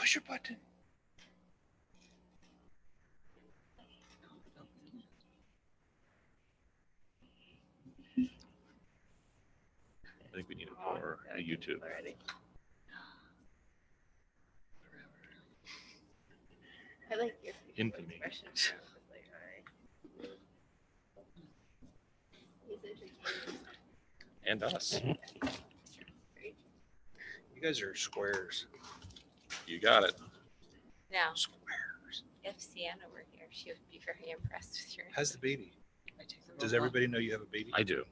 Push your button. I think we need it for the YouTube. Already. I like your Infamy. expressions. Like, all right. He's entertaining. And us. Great. You guys are squares. You got it. Now, Squares. if Sienna were here, she would be very impressed with your. How's the baby? Does everybody know you have a baby? I do.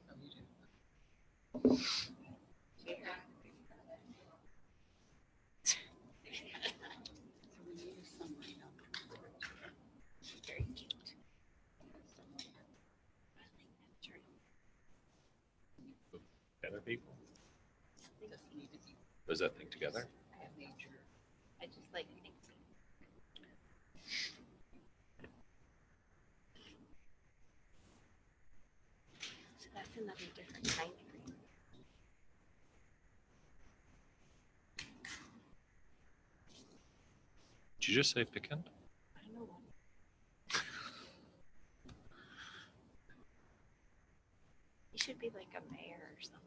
Very cute. Other people? Does that thing together? I just like things. So that's another different kind of green. Did you just say pecan? I don't know. He should be like a mayor or something.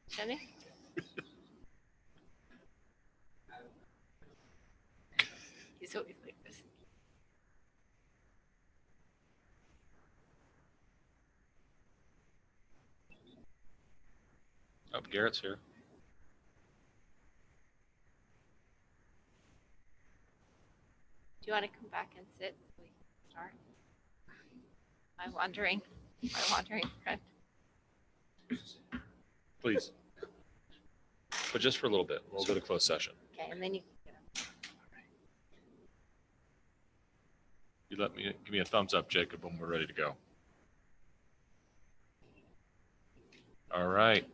Shouldn't he? He's always like this. Oh, Garrett's here. Do you want to come back and sit so we can start? My wandering friend. Please. But just for a little bit. We'll go to closed session. Okay, and then you can get up. You let me give me a thumbs up, Jacob, when we're ready to go. All right.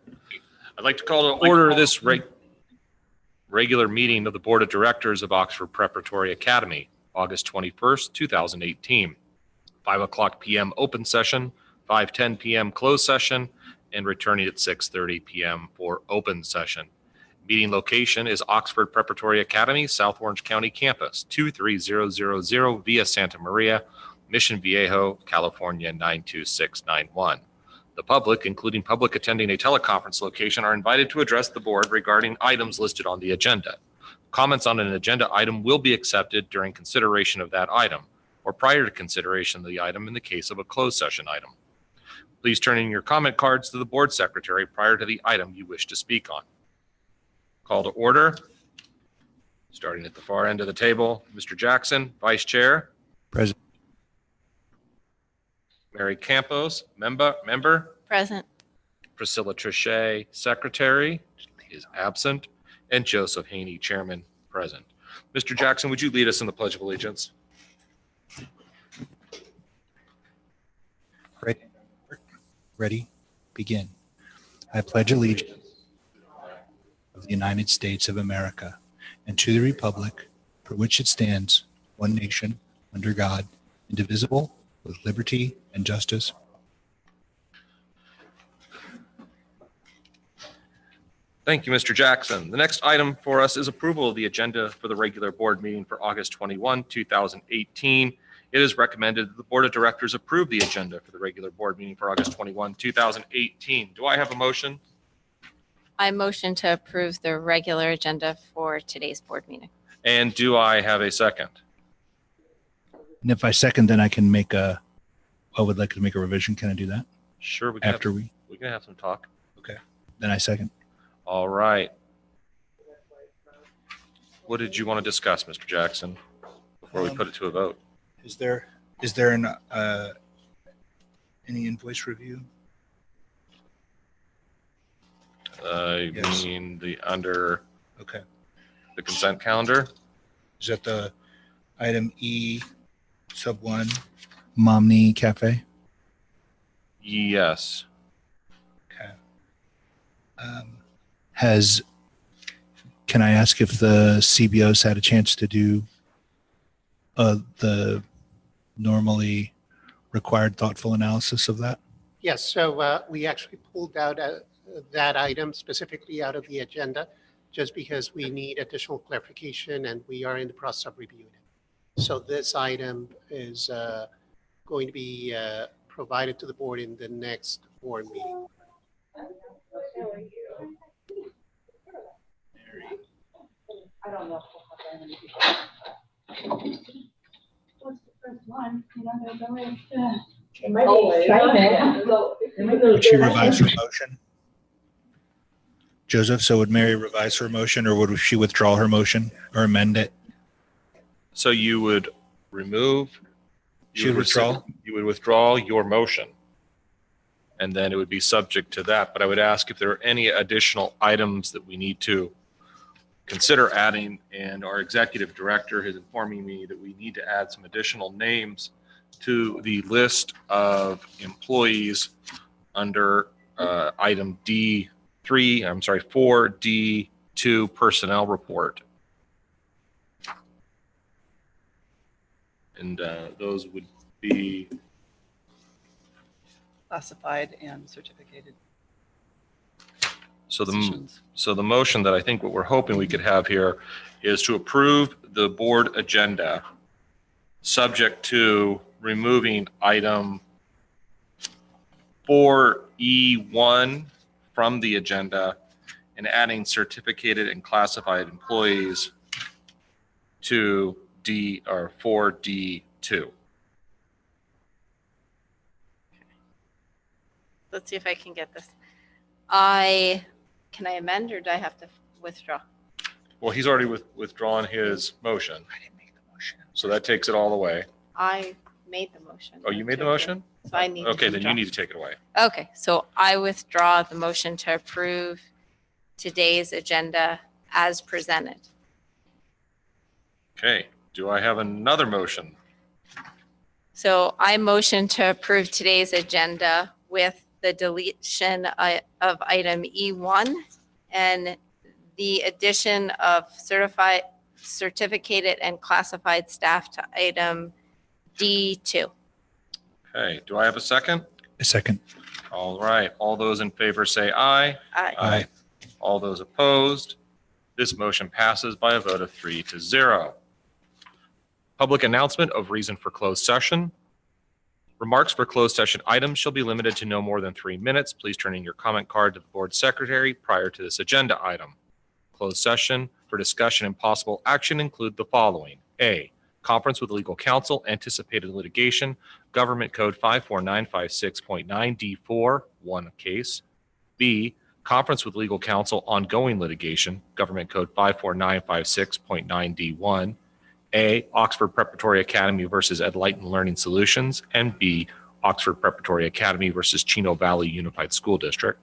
I'd like to call to order this regular meeting of the Board of Directors of Oxford Preparatory Academy, August 21st, 2018. 5 o'clock p.m. open session, 5:10 p.m. closed session, and returning at 6:30 p.m. for open session. Meeting location is Oxford Preparatory Academy, South Orange County Campus, 23000 Via Santa Maria, Mission Viejo, California 92691. The public, including public attending a teleconference location, are invited to address the board regarding items listed on the agenda. Comments on an agenda item will be accepted during consideration of that item or prior to consideration of the item in the case of a closed session item. Please turn in your comment cards to the board secretary prior to the item you wish to speak on. Call to order. Starting at the far end of the table, Mr. Jackson, Vice Chair. Present. Mary Campos, member. Present. Priscilla Trichet, Secretary, is absent. And Joseph Haney, Chairman, present. Mr. Jackson, would you lead us in the Pledge of Allegiance? Ready? Begin. I pledge allegiance of the United States of America and to the republic for which it stands, one nation, under God, indivisible, with liberty and justice. Thank you, Mr. Jackson. The next item for us is approval of the agenda for the regular board meeting for August 21, 2018. It is recommended that the Board of Directors approve the agenda for the regular board meeting for August 21, 2018. Do I have a motion? I motion to approve the regular agenda for today's board meeting. And do I have a second? And if I second, then I can make I would like to make a revision. Can I do that? Sure. We can have some talk. Okay. Then I second. All right. What did you want to discuss, Mr. Jackson, before we put it to a vote? Is there an any invoice review? You Yes. mean under Okay. the consent calendar? Is that the item E sub 1, Momney Cafe? Yes. Okay. Can I ask if the CBOs had a chance to do the normally required thoughtful analysis of that? Yes, so we actually pulled out that item specifically out of the agenda just because we need additional clarification and we are in the process of reviewing it. So this item is going to be provided to the board in the next board meeting. I don't know. What's the first one? You know, there's always, it might be excitement. Would she revise her motion? Joseph, so would Mary revise her motion, or would she withdraw her motion or amend it? So you would remove. She would withdraw? You would withdraw your motion. And then it would be subject to that. But I would ask if there are any additional items that we need to consider adding. And our executive director is informing me that we need to add some additional names to the list of employees under item D3, 4D2 personnel report. And those would be classified and certificated so positions. the motion that I think what we're hoping we could have here is to approve the board agenda subject to removing item 4E1 from the agenda and adding certificated and classified employees to D or 4D2. Let's see if I can get this. Can I amend or do I have to withdraw? Well, he's already withdrawn his motion, I didn't make the motion. so that takes it all away. I made the motion. Oh, you made the motion? So I need to Okay, then you withdraw. need to take it away. Okay, so I withdraw the motion to approve today's agenda as presented. Okay, do I have another motion? So I motion to approve today's agenda with the deletion of item E1 and the addition of certificated and classified staff to item D2. Okay, do I have a second? A second. All right, all those in favor say aye. Aye. All those opposed? This motion passes by a vote of 3-0. Public announcement of reason for closed session. Remarks for closed session items shall be limited to no more than 3 minutes. Please turn in your comment card to the board secretary prior to this agenda item. Closed session for discussion and possible action include the following. A, conference with legal counsel, anticipated litigation, Government Code 54956.9D4, one case. B, conference with legal counsel, ongoing litigation, Government Code 54956.9D1. A, Oxford Preparatory Academy versus Enlightened Learning Solutions, and B, Oxford Preparatory Academy versus Chino Valley Unified School District.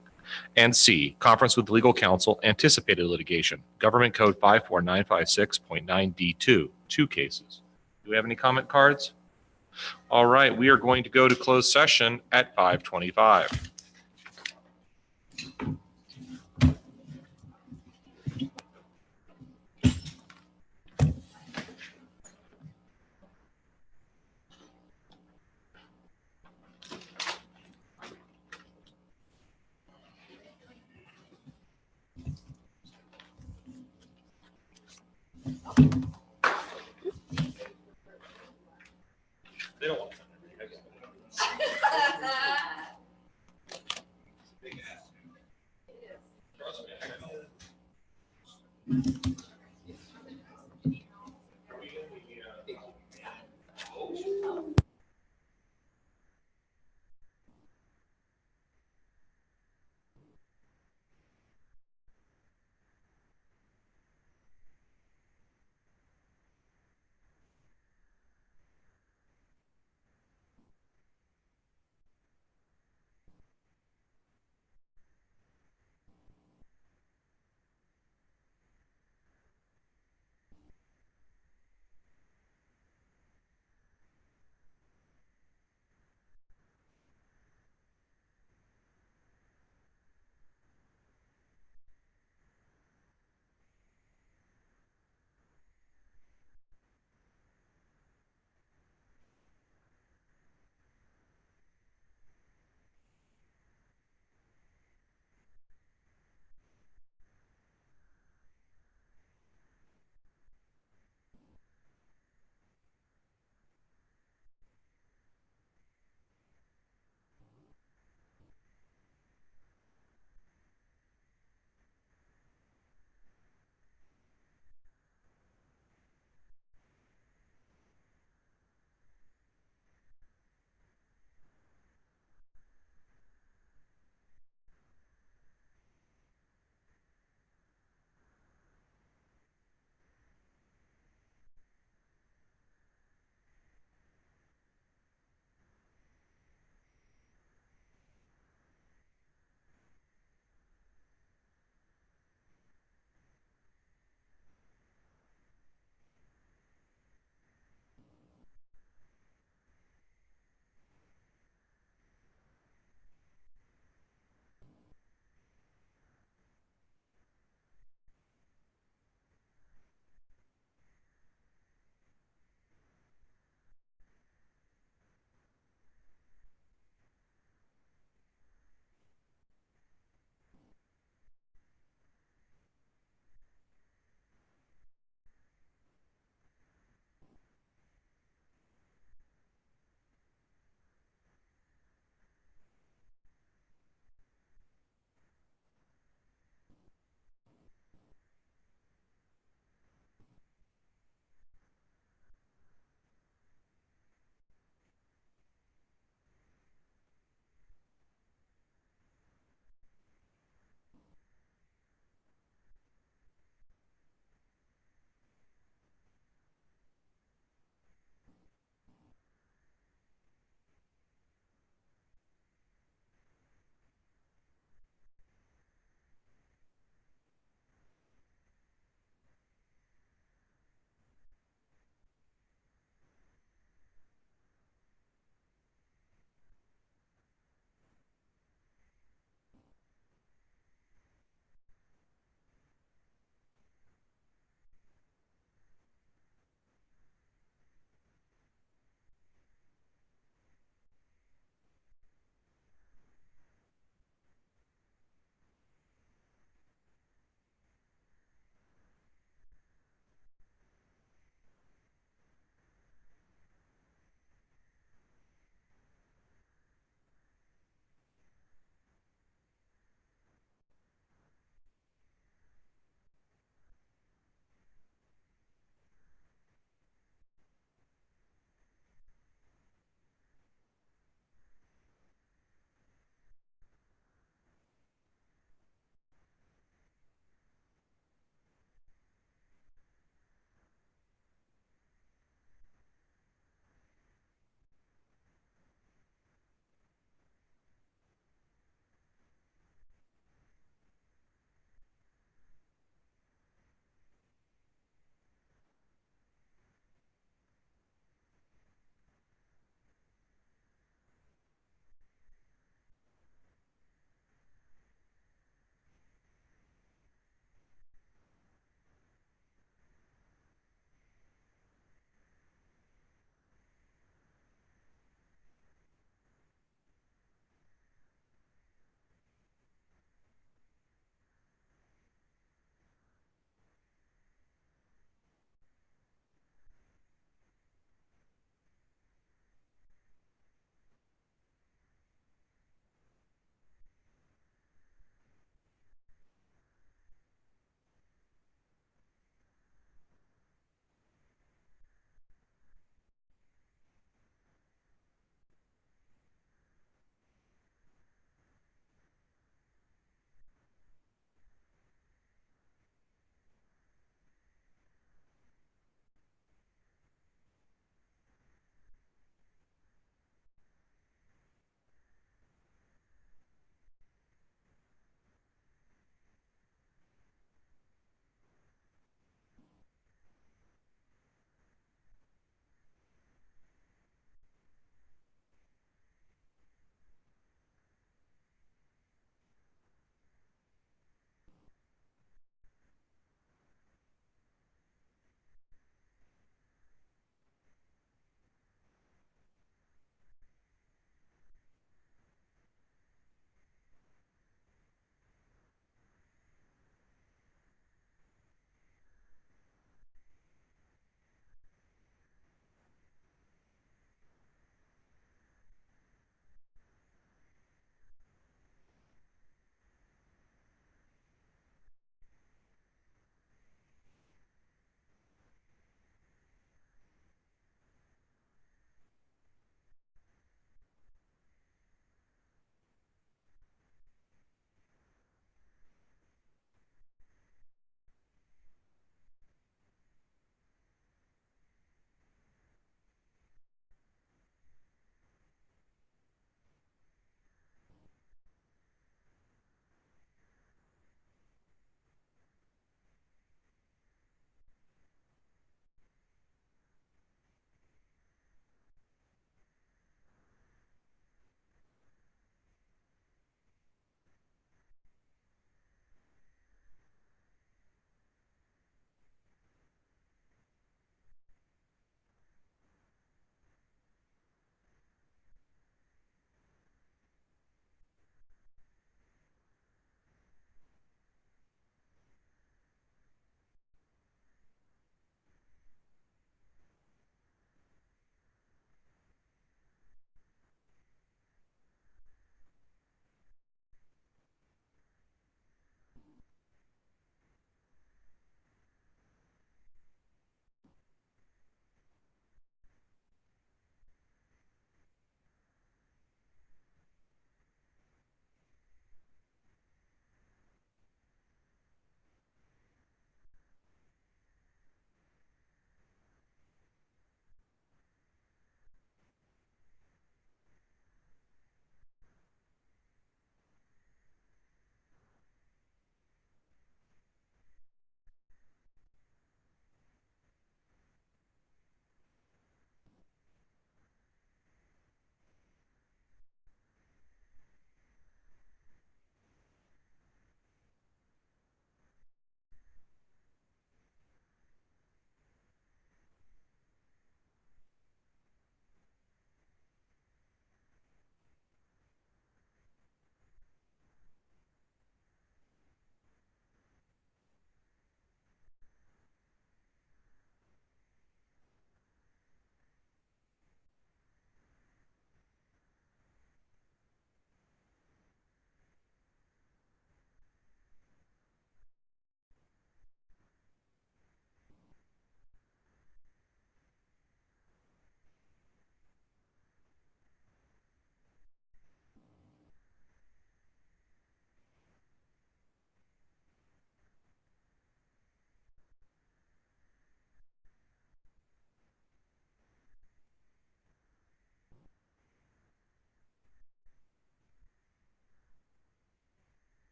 And C, conference with legal counsel, anticipated litigation, Government Code 54956.9D2, two cases. Do we have any comment cards? All right, we are going to go to closed session at 5:25. They don't want to.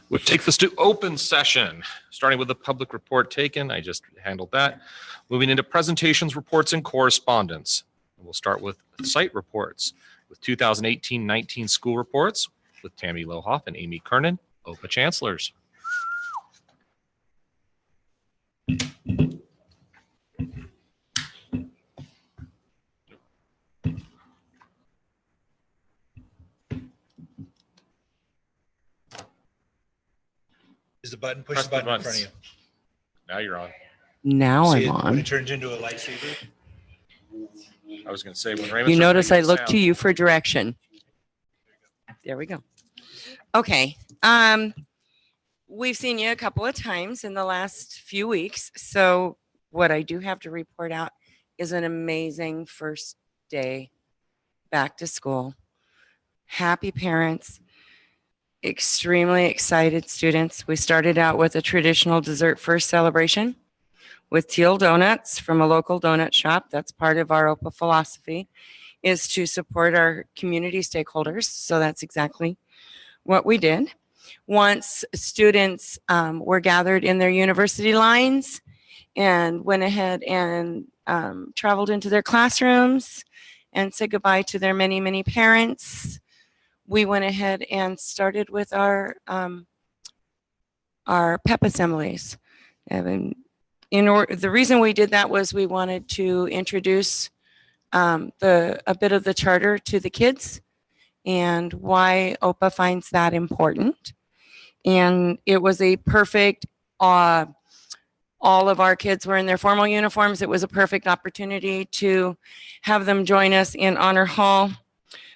Which takes us to open session, starting with the public report taken. I just handled that. Moving into presentations, reports, and correspondence. We'll start with site reports with 2018-19 school reports with Tammy Lohoff and Amy Kernan, OPA chancellors. Is the button, push Press the button in the front of you. Now you're on. Now See I'm it when on. it turns into a lightsaber? I was going to say when Raymond. You starts notice I making the look to sound- you for direction. There we go. Okay. We've seen you a couple of times in the last few weeks. So what I do have to report out is an amazing first day back to school. Happy parents, extremely excited students. We started out with a traditional dessert first celebration with teal donuts from a local donut shop. That's part of our OPA philosophy, is to support our community stakeholders. So that's exactly what we did. Once students were gathered in their university lines and went ahead and traveled into their classrooms and said goodbye to their many, many parents, we went ahead and started with our PEP assemblies. And the reason we did that was we wanted to introduce a bit of the charter to the kids and why OPA finds that important. And it was a perfect, all of our kids were in their formal uniforms. It was a perfect opportunity to have them join us in Honor Hall.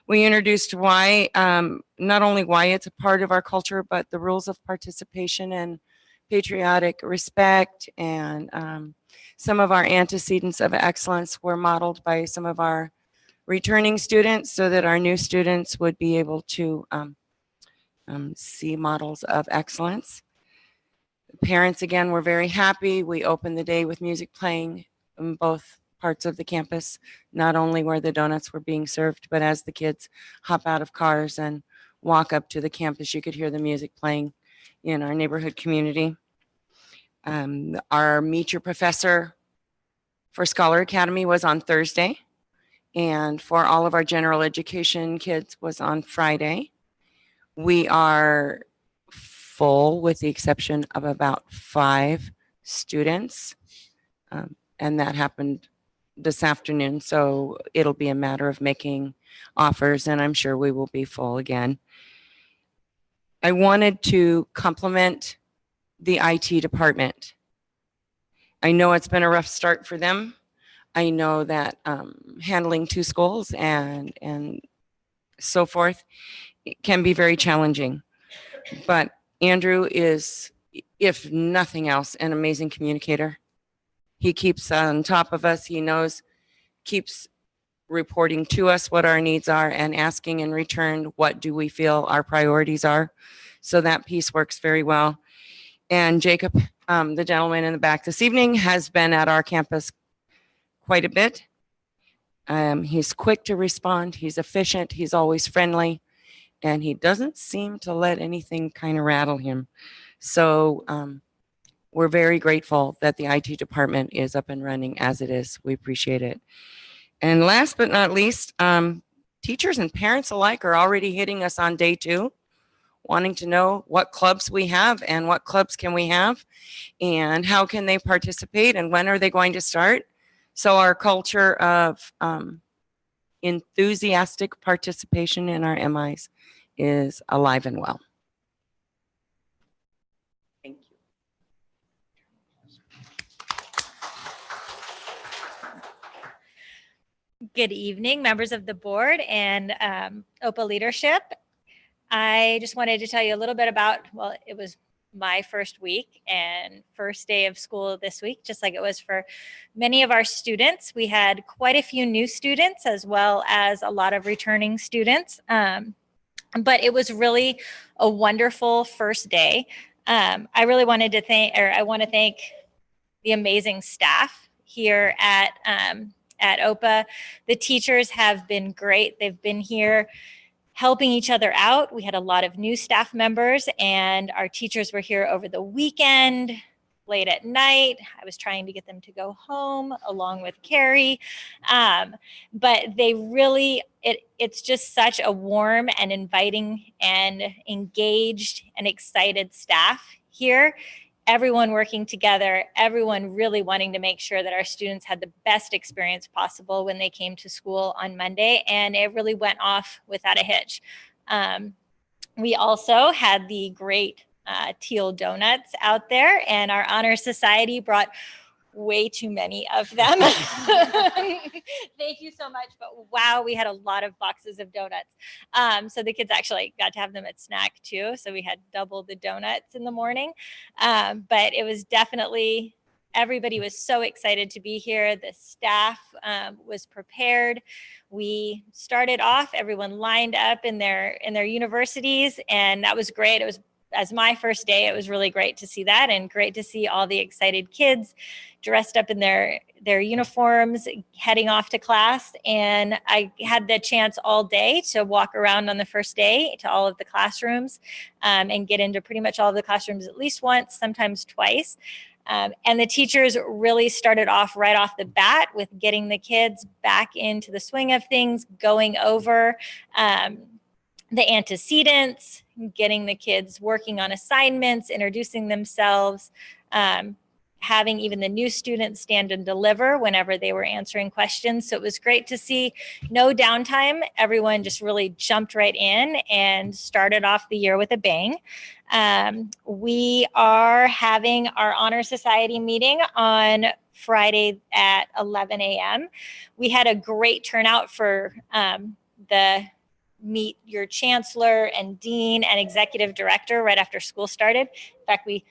We introduced why, not only why it's a part of our culture, but the rules of participation and patriotic respect. And some of our antecedents of excellence were modeled by some of our returning students so that our new students would be able to see models of excellence. Parents, again, were very happy. We opened the day with music playing in both parts of the campus, not only where the donuts were being served, but as the kids hop out of cars and walk up to the campus, you could hear the music playing in our neighborhood community. Our Meet Your Professor for Scholar Academy was on Thursday, and for all of our general education kids was on Friday. We are full with the exception of about 5 students, and that happened this afternoon, so it'll be a matter of making offers, and I'm sure we will be full again. I wanted to compliment the IT department. I know it's been a rough start for them. I know that handling 2 schools and so forth, it can be very challenging. But Andrew is, if nothing else, an amazing communicator. He keeps on top of us. He knows, keeps reporting to us what our needs are and asking in return, what do we feel our priorities are? So that piece works very well. And Jacob, the gentleman in the back this evening, has been at our campus quite a bit. He's quick to respond. He's efficient. He's always friendly. And he doesn't seem to let anything kind of rattle him. So we're very grateful that the IT department is up and running as it is. We appreciate it. And last but not least, teachers and parents alike are already hitting us on day 2, wanting to know what clubs we have and what clubs can we have and how can they participate and when are they going to start. So our culture of enthusiastic participation in our MIs is alive and well. Thank you. Good evening, members of the board and OPA leadership. I just wanted to tell you a little bit about, well, it was my first week and first day of school this week, just like it was for many of our students. We had quite a few new students as well as a lot of returning students. But it was really a wonderful first day. I really wanted to thank, or I want to thank the amazing staff here at OPA. The teachers have been great. They've been here helping each other out. We had a lot of new staff members, and our teachers were here over the weekend, late at night. I was trying to get them to go home along with Carrie. But they really, it's just such a warm and inviting and engaged and excited staff here. Everyone working together, everyone really wanting to make sure that our students had the best experience possible when they came to school on Monday, and it really went off without a hitch. We also had the great teal donuts out there, and our Honor Society brought way too many of them. Thank you so much. But wow, we had a lot of boxes of donuts. So the kids actually got to have them at snack too. So we had double the donuts in the morning. But it was definitely, everybody was so excited to be here. The staff was prepared. We started off, everyone lined up in their universities, and that was great. It was, as my first day, it was really great to see that, and great to see all the excited kids dressed up in their uniforms heading off to class. And I had the chance all day to walk around on the first day to all of the classrooms and get into pretty much all of the classrooms at least once, sometimes twice. And the teachers really started off right off the bat with getting the kids back into the swing of things, going over the antecedents, getting the kids working on assignments, introducing themselves, having even the new students stand and deliver whenever they were answering questions. So it was great to see no downtime. Everyone just really jumped right in and started off the year with a bang. We are having our Honor Society meeting on Friday at 11 a.m. We had a great turnout for the meet your chancellor and dean and executive director right after school started. In fact, we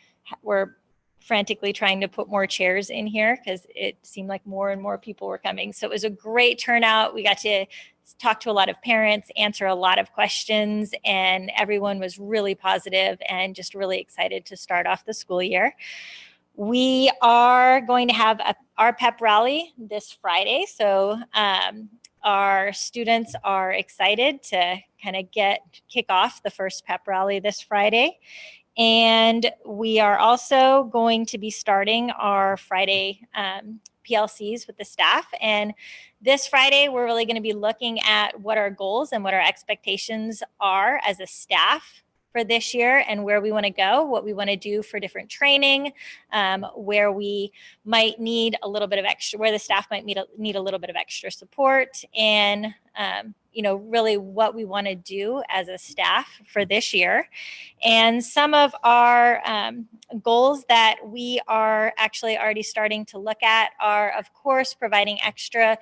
were frantically trying to put more chairs in here because it seemed like more and more people were coming. So it was a great turnout. We got to talk to a lot of parents, answer a lot of questions, and everyone was really positive and just really excited to start off the school year. We are going to have our pep rally this Friday. So our students are excited to kind of kick off the first pep rally this Friday. And we are also going to be starting our Friday PLCs with the staff. And this Friday, we're really going to be looking at what our goals and what our expectations are as a staff for this year, and where we want to go, what we want to do for different training, where we might need a little bit of extra, where the staff might need a little bit of extra support, and really what we want to do as a staff for this year. And some of our goals that we are actually already starting to look at are, of course, providing extra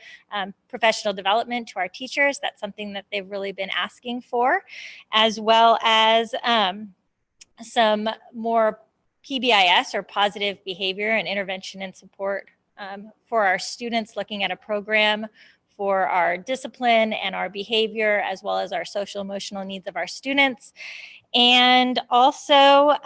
professional development to our teachers. That's something that they've really been asking for, as well as some more PBIS, or positive behavior and intervention and support for our students, looking at a program for our discipline and our behavior, as well as our social emotional needs of our students. And also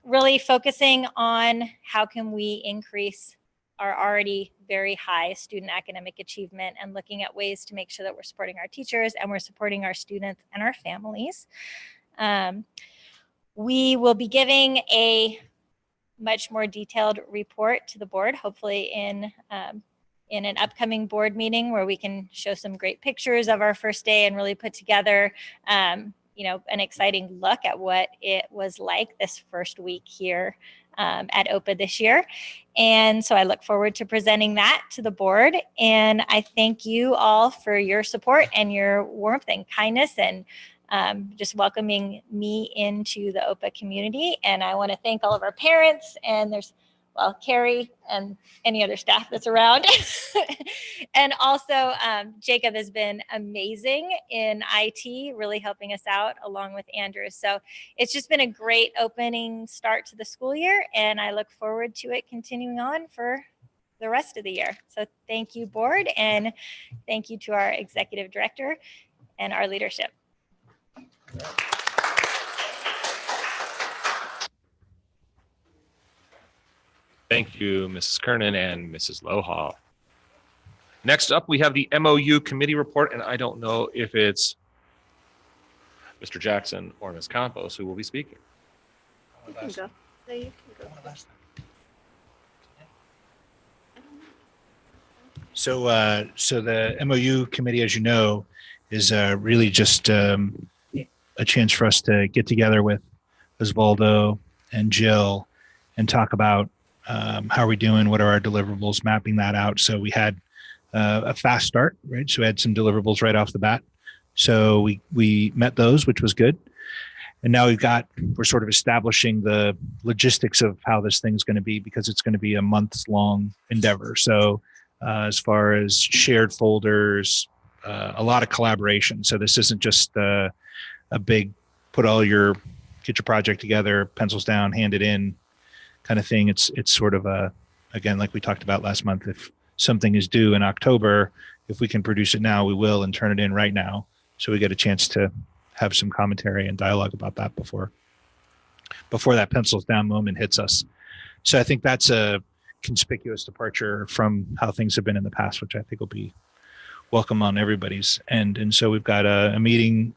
really focusing on how can we increase our already very high student academic achievement, and looking at ways to make sure that we're supporting our teachers and we're supporting our students and our families. We will be giving a much more detailed report to the board, hopefully in an upcoming board meeting, where we can show some great pictures of our first day and really put together an exciting look at what it was like this first week here at OPA this year. And so I look forward to presenting that to the board. And I thank you all for your support and your warmth and kindness, and just welcoming me into the OPA community. And I want to thank all of our parents, and Carrie and any other staff that's around. And also Jacob has been amazing in IT, really helping us out along with Andrew. So it's just been a great opening start to the school year, and I look forward to it continuing on for the rest of the year. So thank you, board, and thank you to our executive director and our leadership. Thank you, Mrs. Kernan and Mrs. Lohal. Next up, we have the MOU committee report, and I don't know if it's Mr. Jackson or Ms. Campos who will be speaking. You can go. No, you can go. So the MOU committee, as you know, is really just a chance for us to get together with Osvaldo and Jill and talk about how are we doing, what are our deliverables, mapping that out. So we had a fast start, right? So we had some deliverables right off the bat. So we met those, which was good. And now we're sort of establishing the logistics of how this thing's going to be, because it's going to be a months long endeavor. So as far as shared folders, a lot of collaboration. So this isn't just a big get your project together, pencils down, hand it in kind of thing. It's sort of again, like we talked about last month, if something is due in October, if we can produce it now, we will, and turn it in right now. So we get a chance to have some commentary and dialogue about that before that pencils down moment hits us. So I think that's a conspicuous departure from how things have been in the past, which I think will be welcome on everybody's end. And so we've got a meeting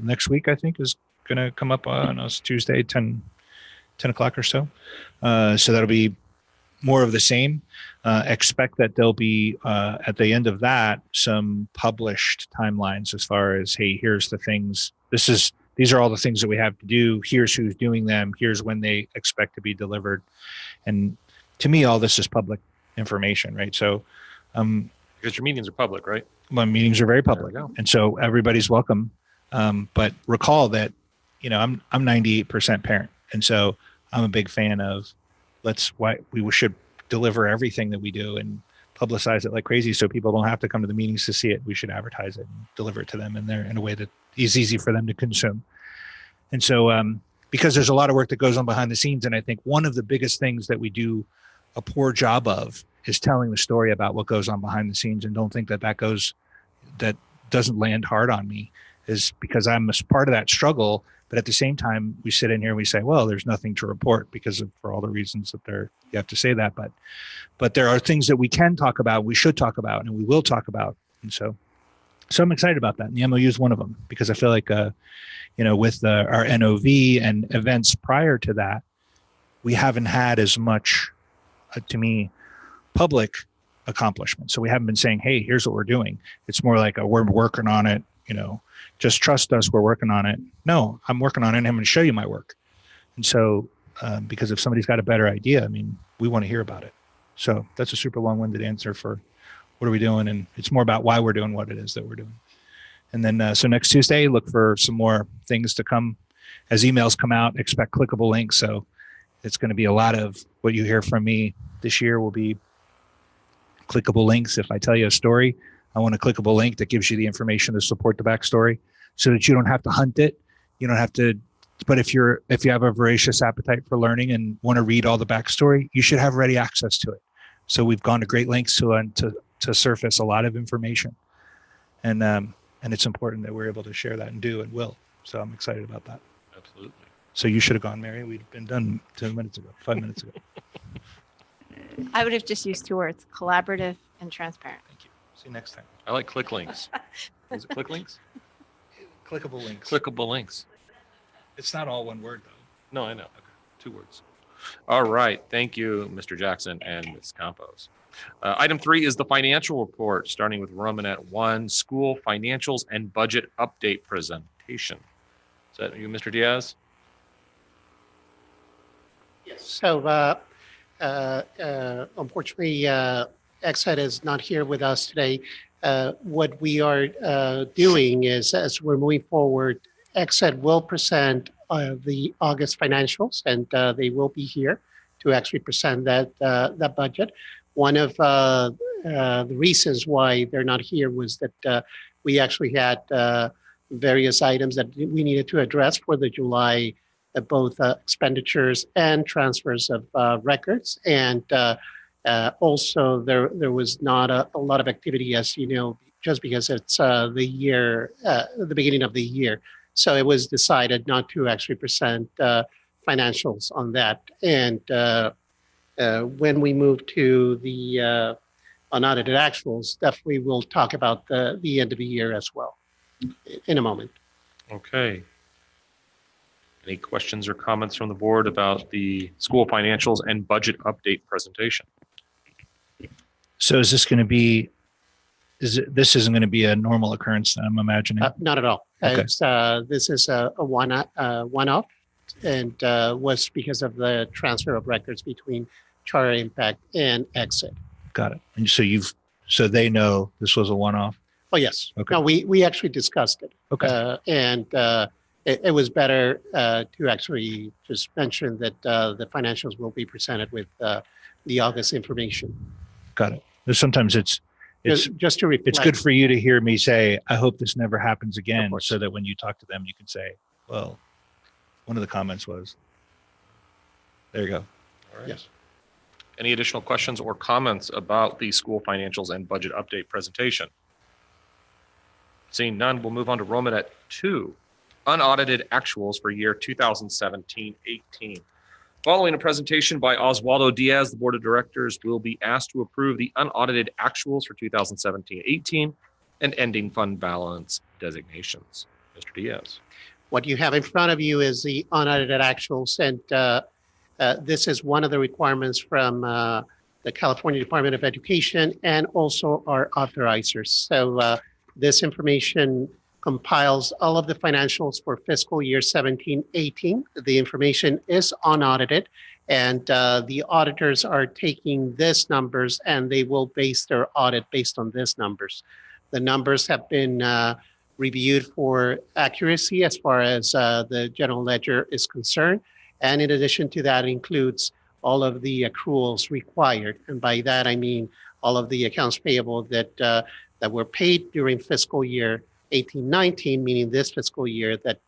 next week, I think is going to come up on us Tuesday, 10 o'clock or so. So that'll be more of the same. Expect that there'll be at the end of that some published timelines as far as, hey, here's the things. These are all the things that we have to do. Here's who's doing them. Here's when they expect to be delivered. And to me, all this is public information, right? So, Because your meetings are public, right? my meetings are very public, There we go. and so everybody's welcome. But recall that, I'm 98% parent, and so I'm a big fan of we should deliver everything that we do and publicize it like crazy, so people don't have to come to the meetings to see it. We should advertise it and deliver it to them in a way that is easy for them to consume. And so, because there's a lot of work that goes on behind the scenes, and I think one of the biggest things that we do a poor job of is telling the story about what goes on behind the scenes. And don't think that doesn't land hard on me, is because I'm a part of that struggle. But at the same time, we sit in here and we say, well, there's nothing to report for all the reasons that you have to say that. But there are things that we can talk about, we should talk about, and we will talk about. And so I'm excited about that. And the MOU is one of them, because I feel like, with our NOV and events prior to that, we haven't had as much, to me, public accomplishment. So we haven't been saying, hey, here's what we're doing. It's more like we're working on it, just trust us, we're working on it. No, I'm working on it and I'm going to show you my work. And so, because if somebody's got a better idea, we want to hear about it. So that's a super long-winded answer for what are we doing? And it's more about why we're doing what it is that we're doing. And then, so next Tuesday, look for some more things to come. As emails come out, expect clickable links. So it's going to be a lot of what you hear from me this year will be clickable links. If I tell you a story, I want a clickable link that gives you the information to support the backstory, so that you don't have to hunt it. You don't have to, but if you have a voracious appetite for learning and want to read all the backstory, you should have ready access to it. So we've gone to great lengths to surface a lot of information. And it's important that we're able to share that and do and will. So I'm excited about that. Absolutely. So you should have gone, Mary. We'd been done 5 minutes ago. I would have just used two words: collaborative and transparent. Thank you. See you next time. I like click links. Is it click links? Clickable links. Clickable links. It's not all one word, though. No, I know. Okay. 2 words. All right. Thank you, Mr. Jackson and Ms. Campos. Item 3 is the financial report, starting with Romanet 1, school financials and budget update presentation. Is that you, Mr. Diaz? Yes. So unfortunately, XHED is not here with us today. What we are doing is, as we're moving forward, XHED will present the August financials, and they will be here to actually present that budget. One of the reasons why they're not here was that we actually had various items that we needed to address for the July both expenditures and transfers of records. And also there was not a lot of activity, as you know, just because it's the beginning of the year. So it was decided not to actually present financials on that. And when we move to the unaudited actuals, definitely we'll talk about the end of the year as well in a moment. Okay. Any questions or comments from the board about the school financials and budget update presentation? So is this going to be, this isn't going to be a normal occurrence then, I'm imagining? Not at all. Okay. This is a one-off and was because of the transfer of records between Charter Impact and Exit. Got it. And so they know this was a one-off? Oh, yes. Okay. No, we actually discussed it. Okay. It was better to actually just mention that the financials will be presented with the August information. Got it. There's sometimes it's Just to reflect. it's good for you to hear me say, I hope this never happens again, course. so that when you talk to them, you can say, well, one of the comments was, there you go. All right. Yes. Any additional questions or comments about the school financials and budget update presentation? Seeing none, we'll move on to Romanet 2, unaudited actuals for year 2017-18. Following a presentation by Oswaldo Diaz, the Board of Directors will be asked to approve the unaudited actuals for 2017-18 and ending fund balance designations. Mr. Diaz. What you have in front of you is the unaudited actuals, and this is one of the requirements from the California Department of Education and also our authorizers. So this information compiles all of the financials for fiscal year 17-18. The information is unaudited, and the auditors are taking these numbers and they will base their audit based on these numbers. The numbers have been reviewed for accuracy as far as the general ledger is concerned. And in addition to that, includes all of the accruals required. And by that, I mean all of the accounts payable that were paid during fiscal year 18-19, meaning this fiscal year, that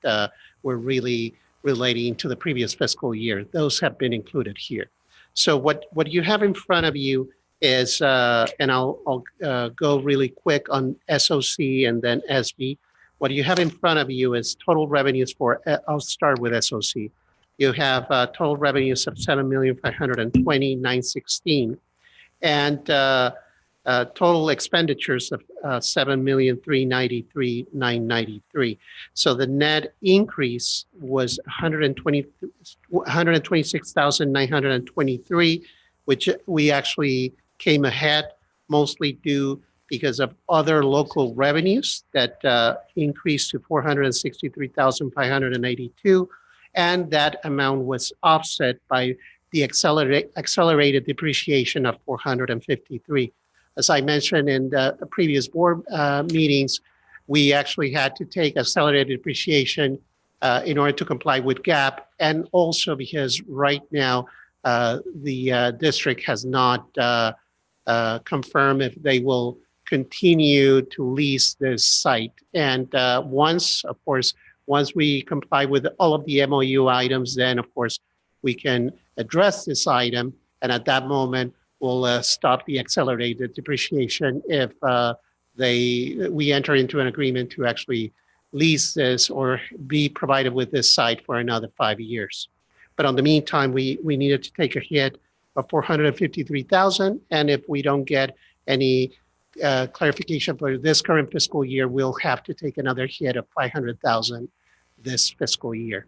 were really relating to the previous fiscal year. Those have been included here. So what you have in front of you is, and I'll go really quick on SOC and then SB. What you have in front of you is total revenues for, I'll start with SOC. You have total revenues of $7,520,916 and total expenditures of $7,393,993. So the net increase was $126,923, which we actually came ahead, mostly due because of other local revenues that increased to $463,582. And that amount was offset by the accelerated depreciation of $453. As I mentioned in the previous board meetings, we actually had to take accelerated depreciation in order to comply with GAAP, and also because right now the district has not confirmed if they will continue to lease this site. And once we comply with all of the MOU items, then of course we can address this item. And at that moment, we'll stop the accelerated depreciation if we enter into an agreement to actually lease this or be provided with this site for another 5 years. But in the meantime, we needed to take a hit of $453,000. And if we don't get any clarification for this current fiscal year, we'll have to take another hit of $500,000 this fiscal year.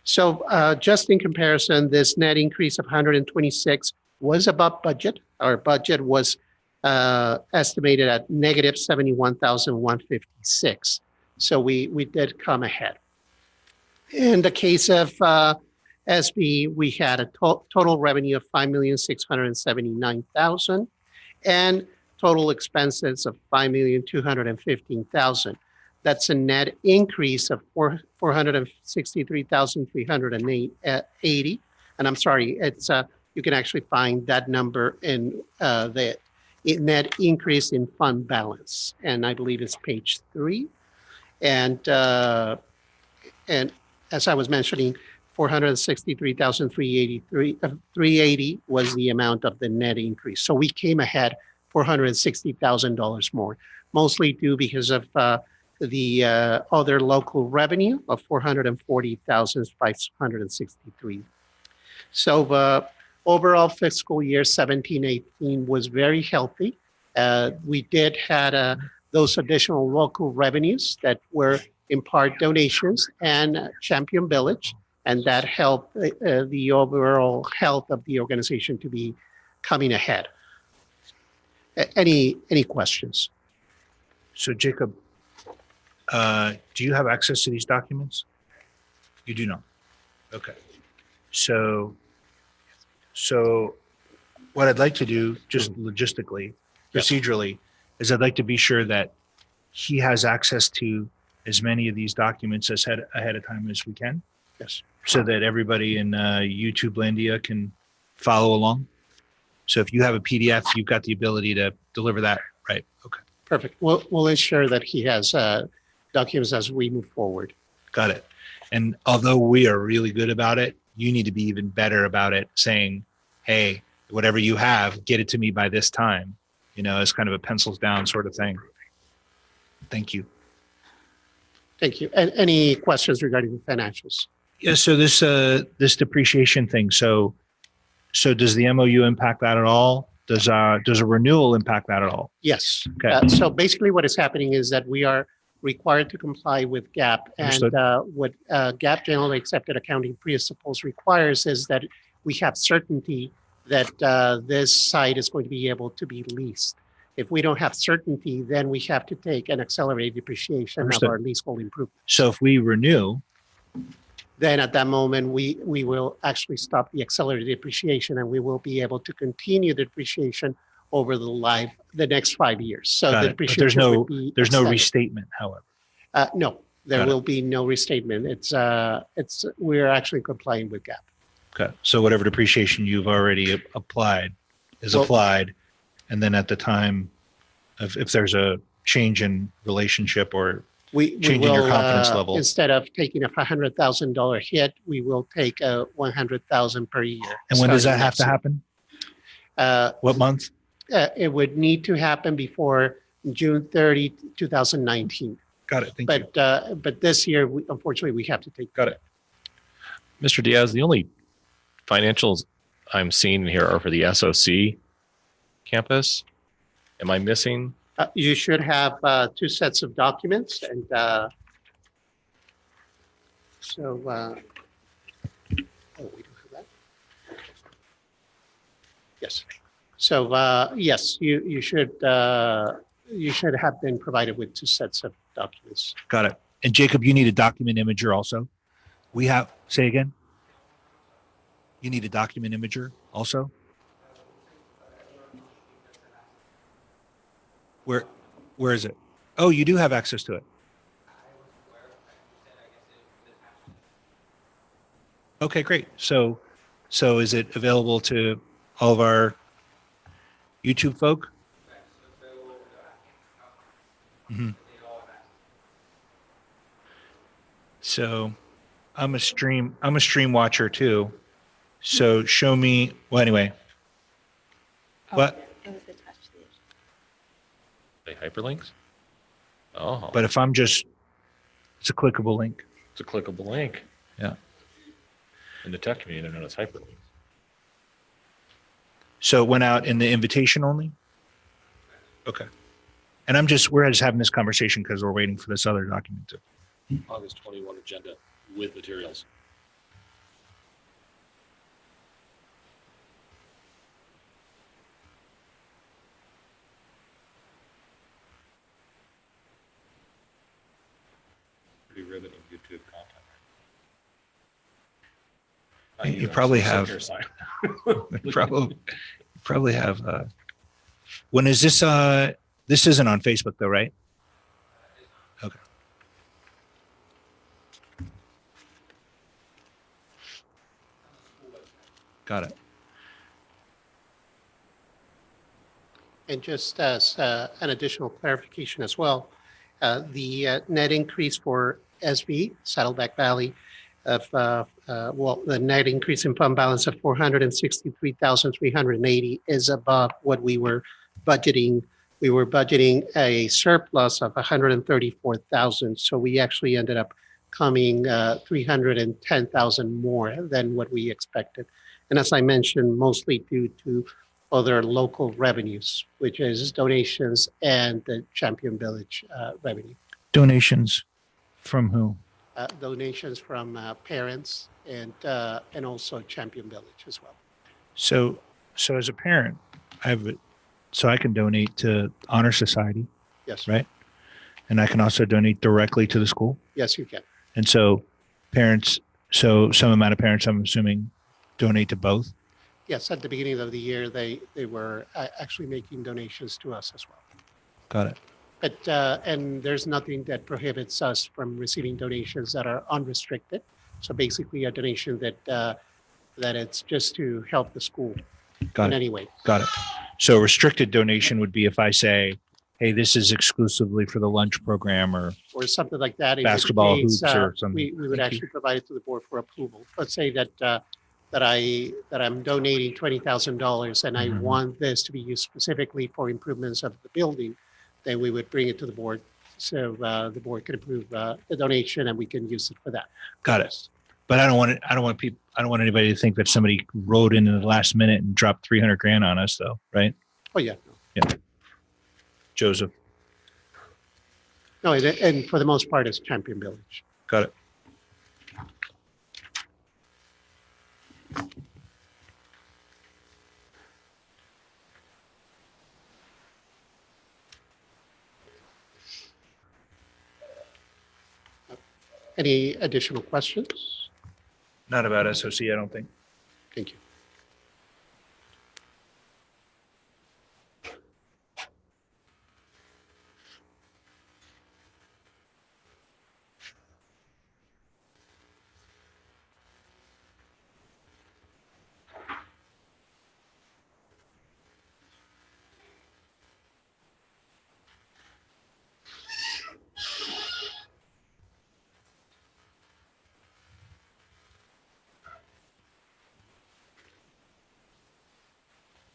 So just in comparison, this net increase of 126 was above budget. Our budget was estimated at negative 71,156. So we did come ahead. In the case of SB, we had a total revenue of $5,679,000 and total expenses of $5,215,000. That's a net increase of $463,380. And I'm sorry, it's you can actually find that number in the net increase in fund balance, and I believe it's page 3. And as I was mentioning, $463,380 was the amount of the net increase. So we came ahead $460,000 more, mostly due because of the other local revenue of $440,563. So overall fiscal year 17-18 was very healthy. We did had those additional local revenues that were in part donations and Champion Village. and that helped the overall health of the organization to be coming ahead. Any questions? So Jacob, do you have access to these documents? You do not. Okay. So what I'd like to do, just logistically, procedurally, is I'd like to be sure that he has access to as many of these documents as ahead of time as we can. Yes. So that everybody in YouTube Landia can follow along. So if you have a PDF, you've got the ability to deliver that, right? Okay. Perfect. We'll ensure that he has documents as we move forward. Got it. And although we are really good about it, you need to be even better about it, saying, hey, whatever you have, get it to me by this time. You know, it's kind of a pencils down sort of thing. Thank you. Thank you. And any questions regarding the financials? Yeah, so this depreciation thing, so does the MOU impact that at all? Does a renewal impact that at all? Yes. Okay. So basically what is happening is that we are required to comply with GAAP. Understood. And what GAAP generally accepted accounting principles requires is that we have certainty that this site is going to be able to be leased. If we don't have certainty, then we have to take an accelerated depreciation Understood. of our leasehold improvement. So if we renew, Then at that moment, we will actually stop the accelerated depreciation and we will be able to continue the depreciation over the next 5 years. So got the it. But depreciation would be there's no extended. restatement, however. No, there Got it. will be no restatement. We're actually complying with GAAP. Okay. So whatever depreciation you've already applied is Well- applied. And then at the time of, if there's a change in relationship or We Changing your will, confidence level. Instead of taking a $100,000 hit, we will take a $100,000 per year. and when does that starting have to next happen? year. What month? It would need to happen before June 30, 2019. Got it. Thank you. But this year, unfortunately, we have to take. Got it. Mr. Diaz, the only financials I'm seeing here are for the SOC campus. Am I missing? You should have 2 sets of documents and so, oh, we don't have that. Yes. So, yes, you should have been provided with 2 sets of documents. Got it. And Jacob, you need a document imager also? We have, say again? You need a document imager also? Where is it? Oh, you do have access to it. Okay, great. So is it available to all of our YouTube folk? Mhm. So I'm a stream watcher too. So show me, well, anyway. What? It was attached to the They hyperlinks? Oh, But if I'm just, it's a clickable link. it's a clickable link. Yeah. In the tech community, they're known as hyperlinks. So it went out in the invitation only? Okay. And we're just having this conversation because we're waiting for this other document to. August 21 agenda with materials. Pretty riveting YouTube content. You probably have- Probably have, when is this, this isn't on Facebook though, right? Okay. Got it. And just as an additional clarification as well, the net increase for SB, Saddleback Valley, of, the net increase in fund balance of 463,380 is above what we were budgeting. We were budgeting a surplus of 134,000. So we actually ended up coming 310,000 more than what we expected. And as I mentioned, mostly due to other local revenues, which is donations and the Champion Village revenue. Donations from who? Donations from parents and also Champion Village as well. So as a parent, so I can donate to Honor Society, Yes. right? And I can also donate directly to the school. Yes, you can. And so parents, so some amount of parents, I'm assuming, donate to both. Yes, at the beginning of the year, they were actually making donations to us as well. Got it. But and there's nothing that prohibits us from receiving donations that are unrestricted. So basically, a donation that it's just to help the school Got in it. any way. Got it. So restricted donation would be if I say, hey, this is exclusively for the lunch program or Or something like that. In which basketball case, hoops or something. we would Thank you. actually provide it to the board for approval. Let's say that I'm donating $20,000 and I Mhm. want this to be used specifically for improvements of the building, then we would bring it to the board. So the board can approve the donation and we can use it for that. Got it. But I don't want anybody to think that somebody rode in the last minute and dropped 300 grand on us though, right? Oh, yeah. Joseph. No, and for the most part, it's Champion Village. Got it. Any additional questions? Not about SOC, I don't think. Thank you.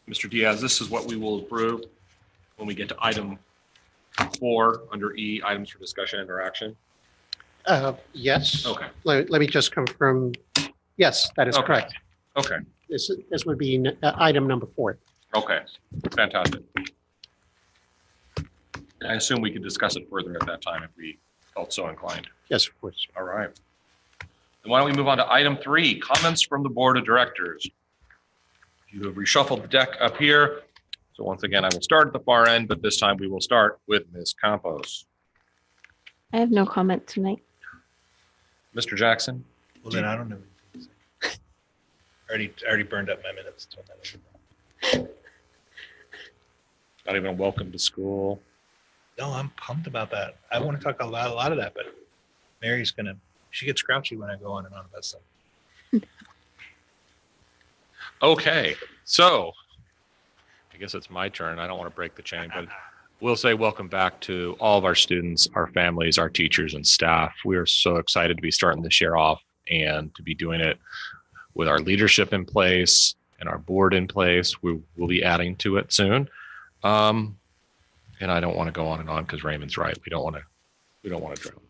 Mr. Diaz, this is what we will approve when we get to item 4 under E, items for discussion and interaction. Yes. Okay. Let me just confirm. Yes, that is Okay. correct. Okay. This would be item number 4. Okay. Fantastic. I assume we could discuss it further at that time if we felt so inclined. Yes, of course. All right. Then why don't we move on to item 3, comments from the board of directors. You have reshuffled the deck up here. So once again, I will start at the far end, but this time we will start with Ms. Campos. I have no comment tonight. Mr. Jackson? Well, then I don't know. I already burned up my minutes. So Not even a welcome to school. no, I'm pumped about that. I want to talk a lot of that, but Mary's she gets grouchy when I go on and on about stuff. Okay, so I guess it's my turn. I don't want to break the chain, but we'll say welcome back to all of our students, our families, our teachers and staff. We are so excited to be starting this year off and to be doing it with our leadership in place and our board in place. We will be adding to it soon. And I don't want to go on and on because Raymond's right. We don't want to drown.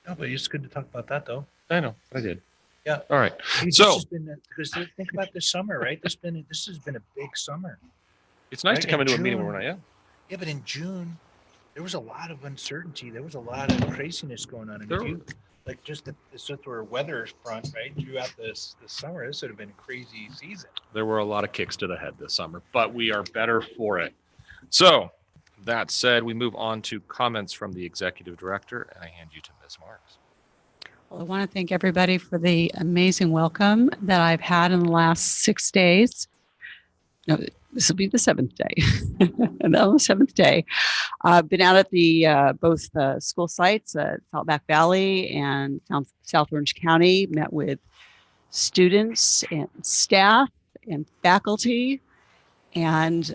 No, but it's good to talk about that though. I know, I did. Yeah. All right. This So- has been, because think about this summer, right? This has been a big summer. It's nice Right, to come in into a meeting where June. we're not, yeah. Yeah, but in June, there was a lot of uncertainty. There was a lot of craziness going on. And There if you, like just the sort of weather front, right, throughout this summer, this would have been a crazy season. There were a lot of kicks to the head this summer, but we are better for it. So that said, we move on to comments from the executive director, and I hand you to Ms. Marks. Well, I want to thank everybody for the amazing welcome that I've had in the last 6 days. No, this will be the 7th day. And on the 7th day, I've been out at both the school sites at Saltback Valley and South Orange County, met with students and staff and faculty. And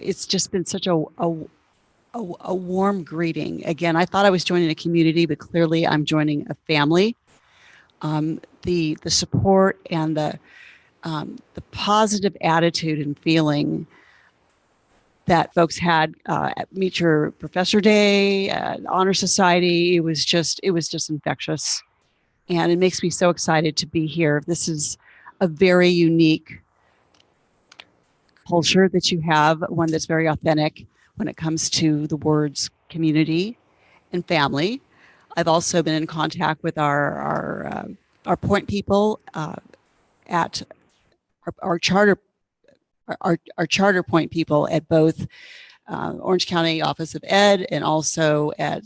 it's just been such a warm greeting. Again, I thought I was joining a community, but clearly I'm joining a family. The support and the positive attitude and feeling that folks had at Meet Your Professor Day, at Honor Society, it was just infectious. And it makes me so excited to be here. This is a very unique culture that you have, one that's very authentic when it comes to the words community and family. I've also been in contact with our our point people at our charter our charter point people at both Orange County Office of Ed and also at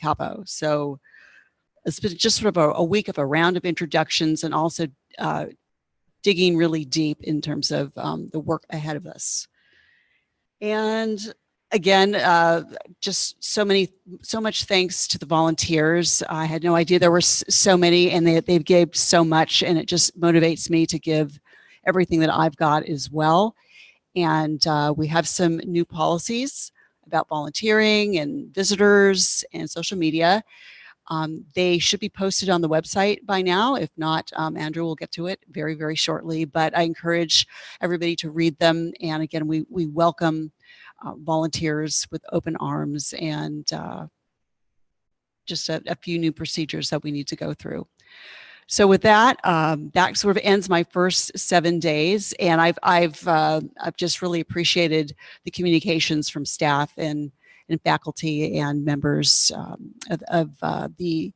Capo. So it's been just sort of a week of a round of introductions and also digging really deep in terms of the work ahead of us. And again, just so much thanks to the volunteers. I had no idea there were so many, and they've gave so much, and it just motivates me to give everything that I've got as well. And we have some new policies about volunteering and visitors and social media. They should be posted on the website by now. If not, Andrew will get to it very, very shortly. But I encourage everybody to read them. And again, we welcome volunteers with open arms and just a few new procedures that we need to go through. So with that, that sort of ends my first 7 days, and I've just really appreciated the communications from staff and faculty and members of the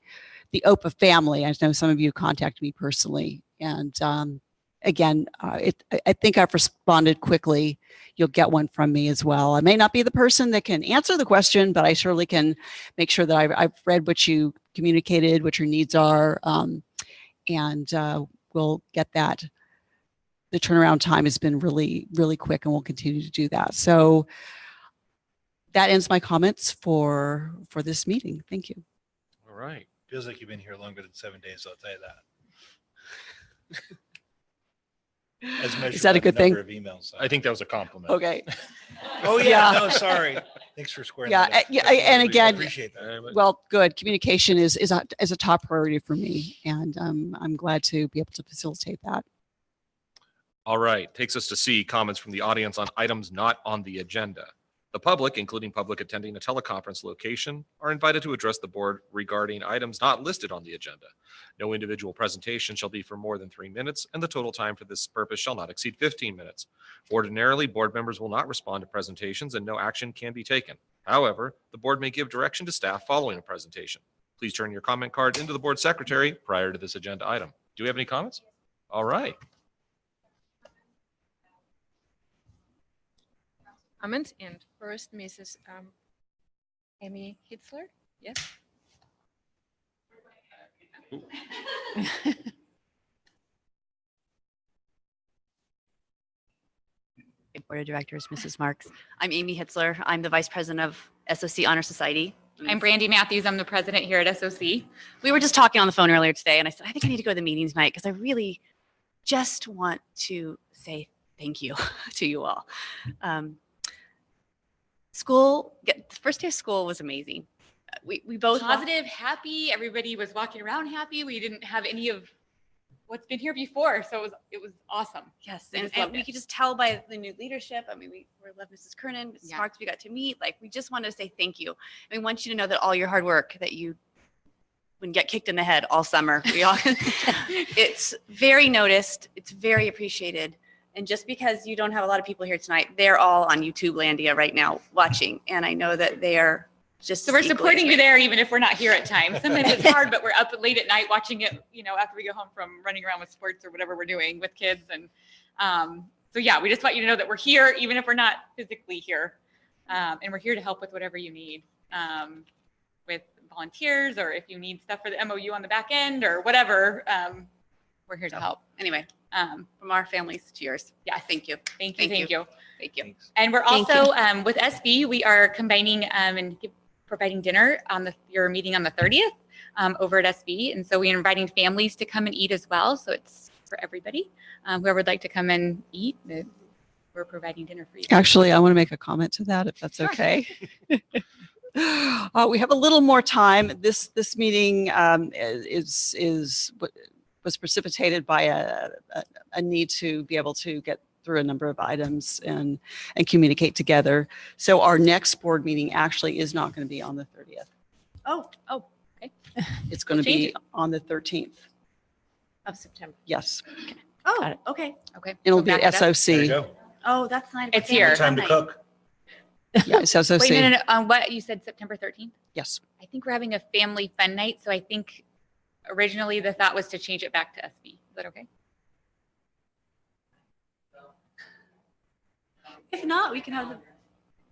OPA family. I know some of you contacted me personally, and again, I think I've responded quickly. You'll get one from me as well. I may not be the person that can answer the question, but I surely can make sure that I've read what you communicated, what your needs are. And we'll get that. The turnaround time has been really, really quick, and we'll continue to do that. So that ends my comments for this meeting. Thank you. All right. Feels like you've been here longer than 7 days, I'll tell you that. As measured Is that by a good the number thing? of emails. I think that was a compliment. Okay. Oh yeah, no, sorry. Thanks for squaring Yeah, that up. yeah, That's and really- again- I appreciate that. Well, good. Communication is a top priority for me, and I'm glad to be able to facilitate that. All right. Takes us to C, comments from the audience on items not on the agenda. The public, including public attending a teleconference location, are invited to address the board regarding items not listed on the agenda. No individual presentation shall be for more than 3 minutes, and the total time for this purpose shall not exceed 15 minutes. Ordinarily, board members will not respond to presentations, and no action can be taken. However, the board may give direction to staff following a presentation. Please turn your comment card into the board secretary prior to this agenda item. Do we have any comments? All right. Comments, and first, Mrs. Amy Hitzler. Yes. Board of Directors, Mrs. Marks. I'm Amy Hitzler. I'm the Vice President of SOC Honor Society. I'm Brandy Matthews. I'm the president here at SOC. We were just talking on the phone earlier today, and I said, I think I need to go to the meeting tonight because I really just want to say thank you to you all. The first day of school was amazing. We both Positive, happy. Everybody was walking around happy. We didn't have any of what's been here before, so it was awesome. Yes, We and just loved we it. could just tell by the new leadership. I mean, we love Mrs. Kernan, Mrs. Yeah. Marks. We got to meet. Like, we just wanted to say thank you. And we want you to know that all your hard work that you wouldn't get kicked in the head all summer. It's very noticed. It's very appreciated. And just because you don't have a lot of people here tonight, they're all on YouTube Landia right now watching. And I know that they are just So we're equally supporting as you there, even if we're not here at times. Sometimes it's hard, but we're up late at night watching it, after we go home from running around with sports or whatever we're doing with kids. And so, yeah, we just want you to know that we're here, even if we're not physically here. And we're here to help with whatever you need with volunteers, or if you need stuff for the MOU on the back end or whatever, we're here to help. Anyway, from our families to yours. Yeah, Thank you. thank you. Thank you. And we're Thank also, with SB, we are combining and providing dinner on your meeting on the 30th over at SB. And so we're inviting families to come and eat as well. So it's for everybody. Whoever would like to come and eat, we're providing dinner for you. Actually, I want to make a comment to that, if that's Sure. okay. We have a little more time. This meeting was precipitated by a need to be able to get through a number of items and communicate together. So our next board meeting actually is not going to be on the 30th. Oh, Okay. It's going to Change be on the 13th. of September. Yes. Oh, Got it. okay. Okay. It'll So be back it up. There you SOC. go. Oh, that's not. It's here. Time to cook. Yeah, it's SOC. Wait, no. What you said, September 13th? Yes. I think we're having a family fun night. So I think originally the thought was to change it back to SB. Is that okay? If not, we can have the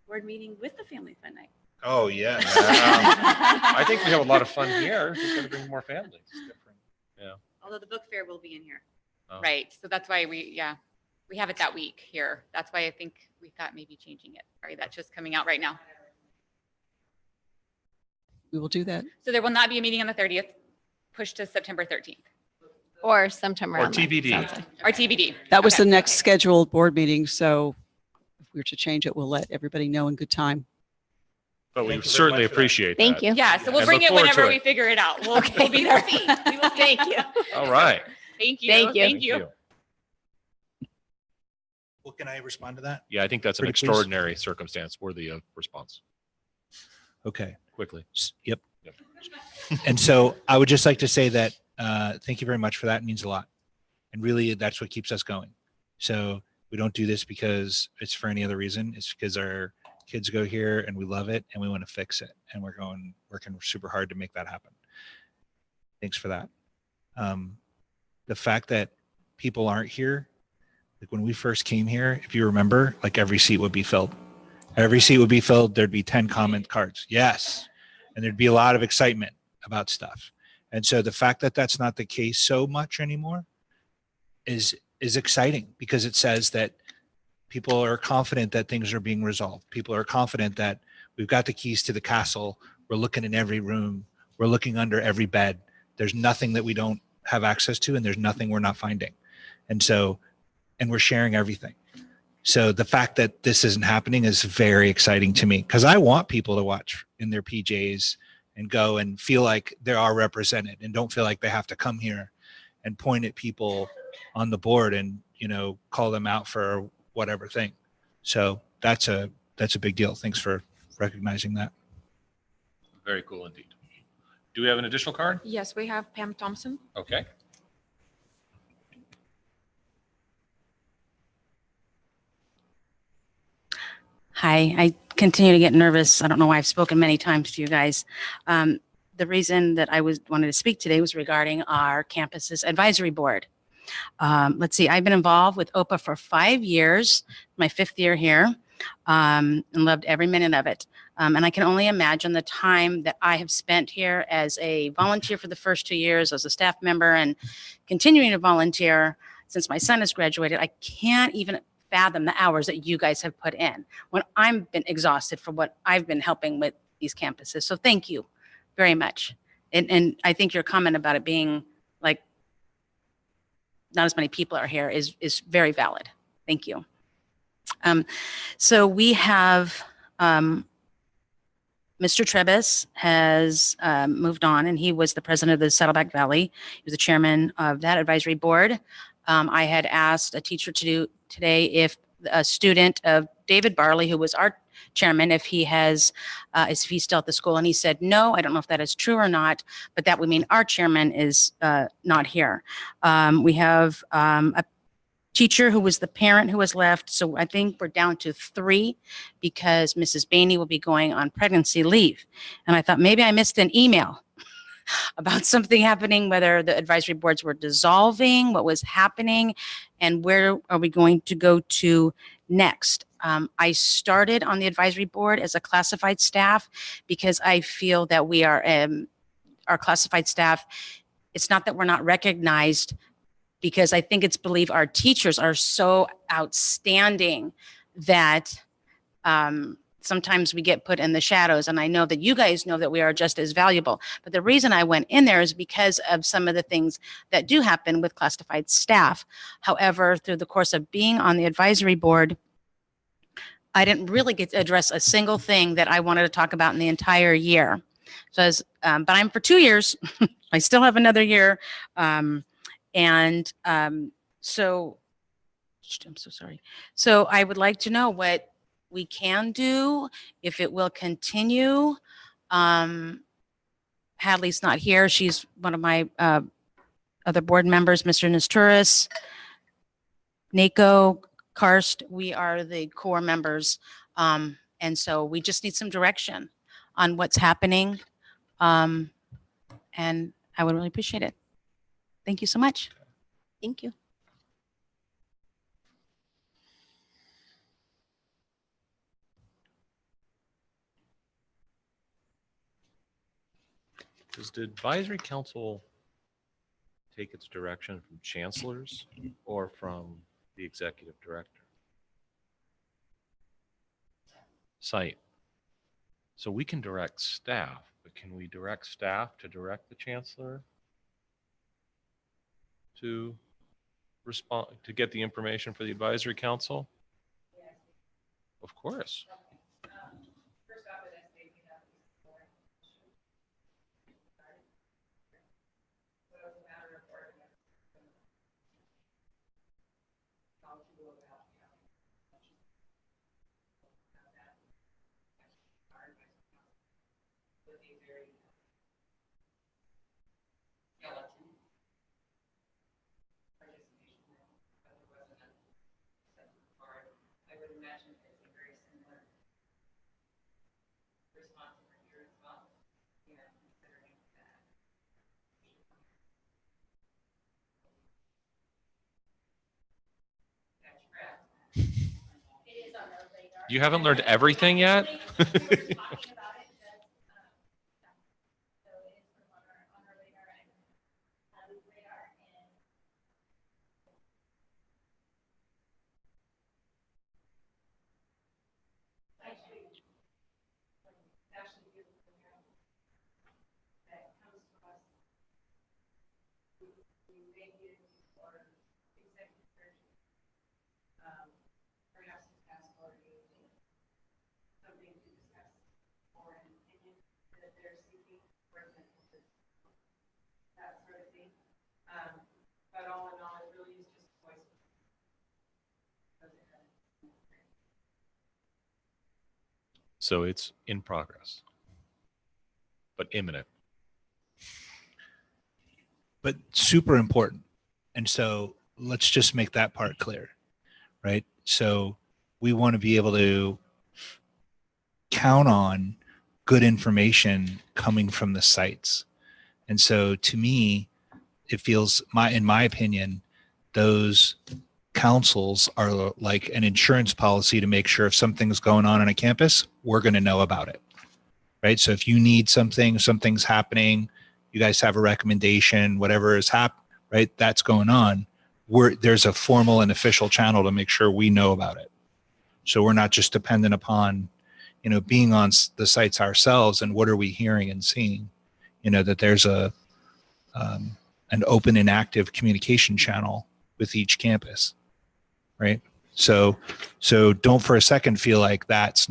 board meeting with the family fun night. Oh, yeah. I think we have a lot of fun here. We've got to bring more families. Although the book fair will be in here. Oh. Right. So that's why we have it that week here. That's why I think we thought maybe changing it. Sorry, that's just coming out right now. We will do that. So there will not be a meeting on the 30th, pushed to September 13th. Or sometime Or around there, TBD. sounds like. Or TBD. That was Okay. the next scheduled board meeting. So if we were to change it, we'll let everybody know in good time. But we Thank you very certainly much for that. appreciate Thank that. you. Yeah, so we'll And bring look it forward to whenever it. we figure it out. We'll Okay. we'll be there. We will Thank you. All right. Thank you. Thank you. Thank you. Well, can I respond to that? Yeah, I think that's an Pretty please. extraordinary circumstance worthy of response. Okay. Quickly. Yep. Yep. And so I would just like to say that thank you very much for that. It means a lot. And really, that's what keeps us going. So we don't do this because it's for any other reason. It's because our kids go here and we love it and we want to fix it. And we're working super hard to make that happen. Thanks for that. The fact that people aren't here, like when we first came here, if you remember, like every seat would be filled. Every seat would be filled. There'd be 10 comment cards. Yes. And there'd be a lot of excitement about stuff. And so the fact that that's not the case so much anymore is exciting, because it says that people are confident that things are being resolved. People are confident that we've got the keys to the castle. We're looking in every room. We're looking under every bed. There's nothing that we don't have access to, and there's nothing we're not finding. And we're sharing everything. So the fact that this isn't happening is very exciting to me, because I want people to watch in their PJs and go and feel like they are represented and don't feel like they have to come here and point at people on the board and, call them out for whatever thing. So that's a big deal. Thanks for recognizing that. Very cool indeed. Do we have an additional card? Yes, we have Pam Thompson. Okay. Hi, I continue to get nervous. I don't know why I've spoken many times to you guys. The reason that I wanted to speak today was regarding our campus's advisory board. Let's see, I've been involved with OPA for 5 years, my 5th year here, and loved every minute of it. And I can only imagine the time that I have spent here as a volunteer for the first 2 years, as a staff member, and continuing to volunteer since my son has graduated. I can't even fathom the hours that you guys have put in when I've been exhausted for what I've been helping with these campuses. So thank you very much. And I think your comment about it being like not as many people are here is very valid. Thank you. So we have Mr. Trebas has moved on, and he was the president of the Saddleback Valley. He was the chairman of that advisory board. I had asked a teacher to do today if a student of David Barley, who was our chairman, if he's still at the school, and he said no. I don't know if that is true or not, but that would mean our chairman is not here. We have a teacher who was the parent who was left, so I think we're down to 3 because Mrs. Bainey will be going on pregnancy leave. And I thought maybe I missed an email about something happening, whether the advisory boards were dissolving, what was happening, and where are we going to go to next. I started on the advisory board as a classified staff because I feel that we are, our classified staff, it's not that we're not recognized, because I think it's believed our teachers are so outstanding that sometimes we get put in the shadows. And I know that you guys know that we are just as valuable. But the reason I went in there is because of some of the things that do happen with classified staff. However, through the course of being on the advisory board, I didn't really get to address a single thing that I wanted to talk about in the entire year. So but I'm for 2 years. I still have another year. So I'm so sorry. So I would like to know what we can do, if it will continue. Hadley's not here. She's one of my other board members, Mr. Nesturis, NACO, Karst. We are the core members. And so we just need some direction on what's happening. And I would really appreciate it. Thank you so much. Thank you. Does the advisory council take its direction from chancellors or from the executive director? Site. So we can direct staff, but can we direct staff to direct the chancellor to respond, to get the information for the advisory council? Of course. You haven't learned everything yet? So it's in progress, but imminent. But super important. And so let's just make that part clear, right? So we want to be able to count on good information coming from the sites. And so to me, it feels, in my opinion, those councils are like an insurance policy to make sure if something's going on a campus, we're going to know about it, right? So if you need something, something's happening, you guys have a recommendation, whatever is right, that's going on, there's a formal and official channel to make sure we know about it. So we're not just dependent upon, being on the sites ourselves and what are we hearing and seeing, that there's an open and active communication channel with each campus, right? So don't for a second feel like that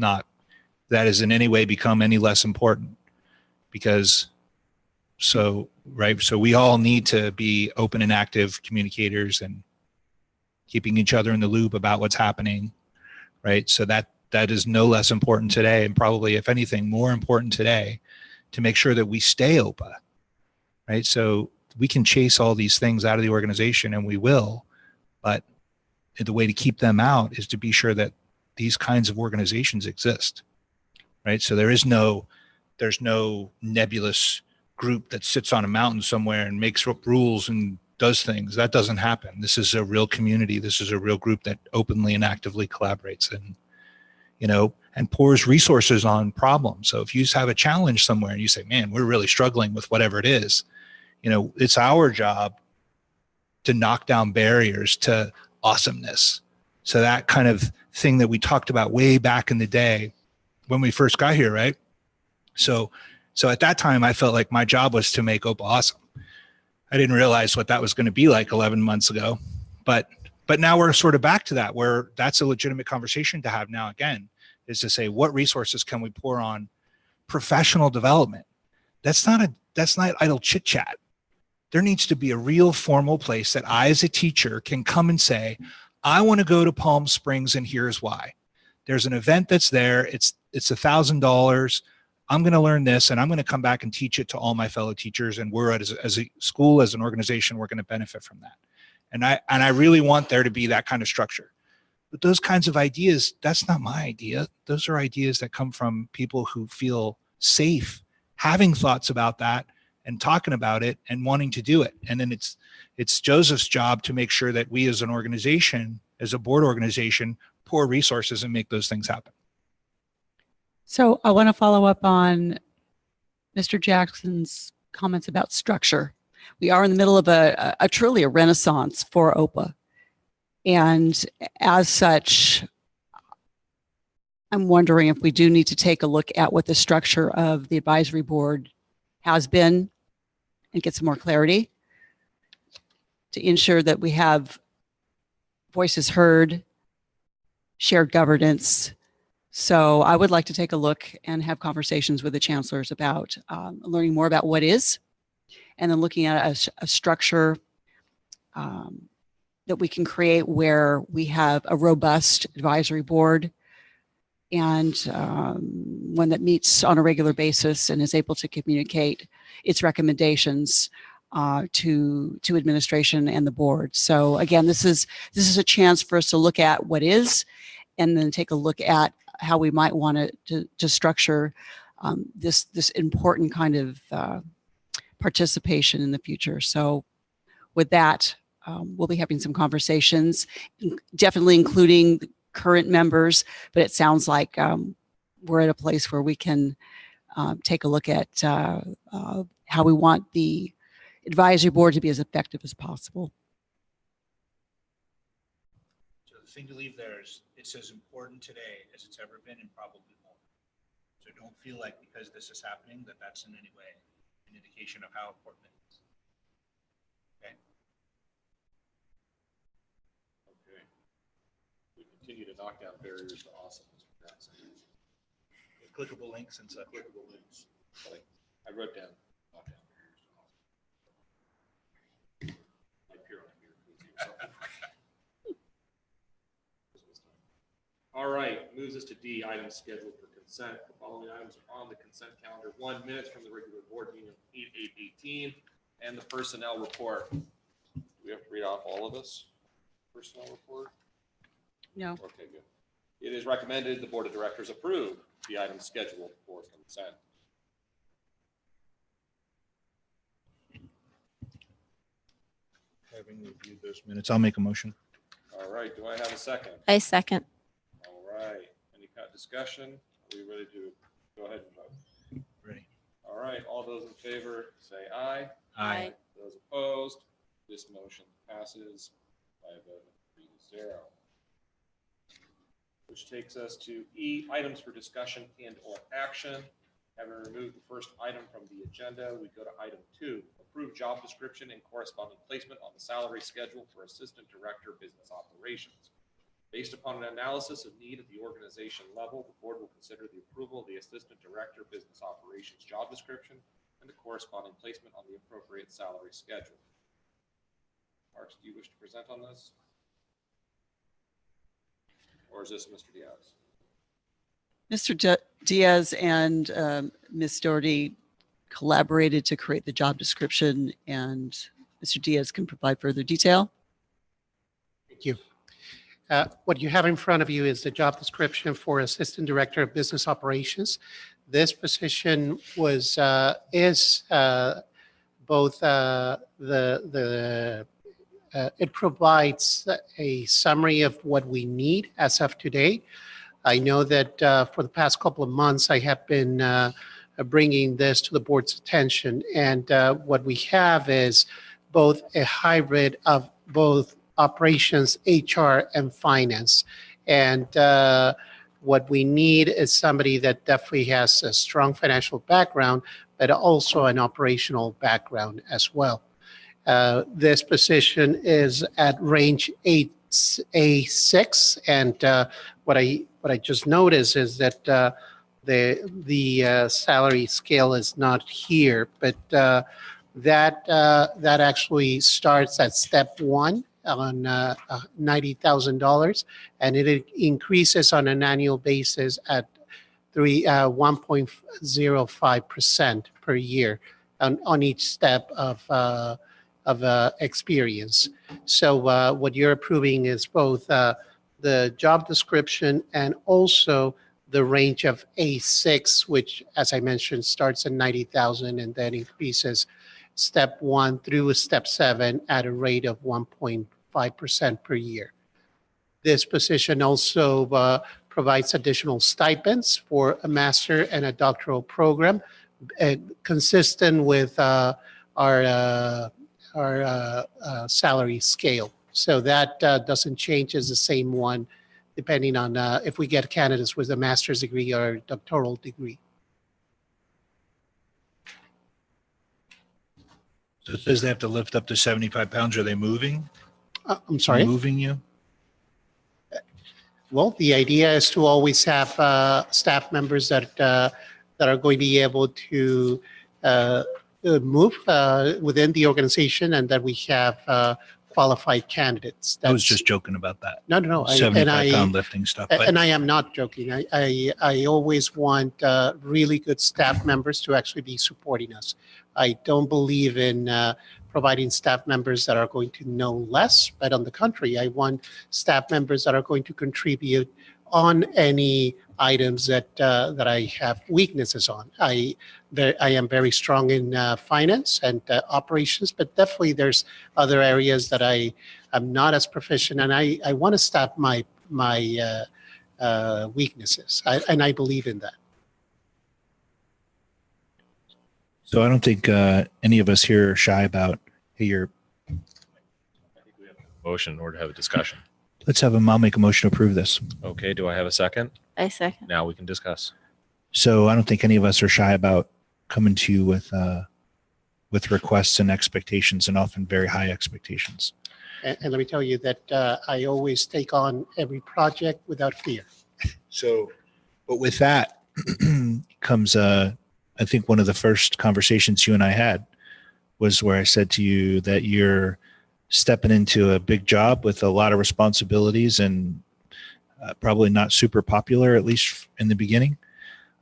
has in any way become any less important, because so we all need to be open and active communicators and keeping each other in the loop about what's happening, right? So that is no less important today, and probably, if anything, more important today, to make sure that we stay OPA, right? So we can chase all these things out of the organization, and we will, but the way to keep them out is to be sure that these kinds of organizations exist, right? So there's no nebulous group that sits on a mountain somewhere and makes up rules and does things. That doesn't happen. This is a real community. This is a real group that openly and actively collaborates and pours resources on problems. So if you have a challenge somewhere and you say, man, we're really struggling with whatever it is, it's our job to knock down barriers to awesomeness. So that kind of thing that we talked about way back in the day when we first got here, right? So at that time, I felt like my job was to make OPA awesome. I didn't realize what that was going to be like 11 months ago, but now we're sort of back to that, where that's a legitimate conversation to have now again, is to say, what resources can we pour on professional development? That's not idle chit chat. There needs to be a real formal place that I, as a teacher, can come and say, I want to go to Palm Springs, and here's why. There's an event that's there. It's $1,000. I'm going to learn this, and I'm going to come back and teach it to all my fellow teachers. And we're as a school, as an organization, we're going to benefit from that. And I really want there to be that kind of structure. But those kinds of ideas, that's not my idea. Those are ideas that come from people who feel safe having thoughts about that and talking about it and wanting to do it. And then it's Joseph's job to make sure that we as an organization, as a board organization, pour resources and make those things happen. So I want to follow up on Mr. Jackson's comments about structure. We are in the middle of a truly a renaissance for OPA. And as such, I'm wondering if we do need to take a look at what the structure of the advisory board has been and get some more clarity to ensure that we have voices heard, shared governance. So I would like to take a look and have conversations with the chancellors about learning more about what is, and then looking at a structure that we can create where we have a robust advisory board and one that meets on a regular basis and is able to communicate its recommendations to administration and the board. So again, this is a chance for us to look at what is, and then take a look at how we might want to structure this important kind of participation in the future. So with that, we'll be having some conversations, definitely including current members, but it sounds like we're at a place where we can take a look at how we want the advisory board to be as effective as possible. So the thing to leave there is it's as important today as it's ever been, and probably more. So don't feel like because this is happening that that's in any way an indication of how important it is. Okay. Okay. We continue to knock down barriers to awesome, Mr. Jackson. Clickable links and such. Clickable links. Like I wrote down knock down barriers to awesome. Like pure on here. All right, moves us to D, items scheduled for consent. The following items are on the consent calendar. 1, minutes from the regular board meeting of 8/8/18, and the personnel report. Do we have to read off all of this? Personnel report? No. Okay, good. It is recommended the board of directors approve the items scheduled for consent. Having reviewed those minutes, I'll make a motion. All right, do I have a second? I second. All right, any kind of discussion? Are we ready to go ahead and vote? Ready. All right, all those in favor say aye. Aye. Those opposed, this motion passes by a vote of 3-0. Which takes us to E, items for discussion and or action. Having removed the first item from the agenda, we go to item 2, approve job description and corresponding placement on the salary schedule for Assistant Director Business Operations. Based upon an analysis of need at the organization level, the board will consider the approval of the Assistant Director Business Operations job description and the corresponding placement on the appropriate salary schedule. Marks, do you wish to present on this? Or is this Mr. Diaz? Mr. Diaz and Ms. Doherty collaborated to create the job description, and Mr. Diaz can provide further detail. Thank you. What you have in front of you is the job description for Assistant Director of Business Operations. This position was is both it provides a summary of what we need as of today. I know that for the past couple of months, I have been bringing this to the board's attention. And what we have is both a hybrid of both operations, HR, and finance. And what we need is somebody that definitely has a strong financial background, but also an operational background as well. This position is at range 8A6, and what I just noticed is that the salary scale is not here, but that actually starts at step 1 on $90,000, and it increases on an annual basis at 1.05% per year on each step of experience. So what you're approving is both the job description and also the range of A6, which, as I mentioned, starts at 90,000 and then increases step 1 through step 7 at a rate of 1.5% per year. This position also provides additional stipends for a master and a doctoral program, consistent with our salary scale. So that doesn't change, as the same one, depending on if we get candidates with a master's degree or a doctoral degree. So it says they have to lift up to 75 pounds. Are they moving? I'm sorry? Moving you? Well, the idea is to always have staff members that are going to be able to move within the organization, and that we have qualified candidates. I was just joking about that. No. 75-pound lifting stuff. But And I am not joking. I always want really good staff members to actually be supporting us. I don't believe in providing staff members that are going to know less, but on the contrary, I want staff members that are going to contribute on any items that I have weaknesses on. I am very strong in finance and operations, but definitely there's other areas that I am not as proficient, and I want to stop my weaknesses, and I believe in that. So I don't think any of us here are shy about, hey, you're. Motion in order to have a discussion. I'll make a motion to approve this. Okay, do I have a second? I second. Now we can discuss. So I don't think any of us are shy about coming to you with requests and expectations, and often very high expectations. And let me tell you that I always take on every project without fear. So, but with that comes, I think one of the first conversations you and I had was where I said to you that you're stepping into a big job with a lot of responsibilities, and probably not super popular, at least in the beginning.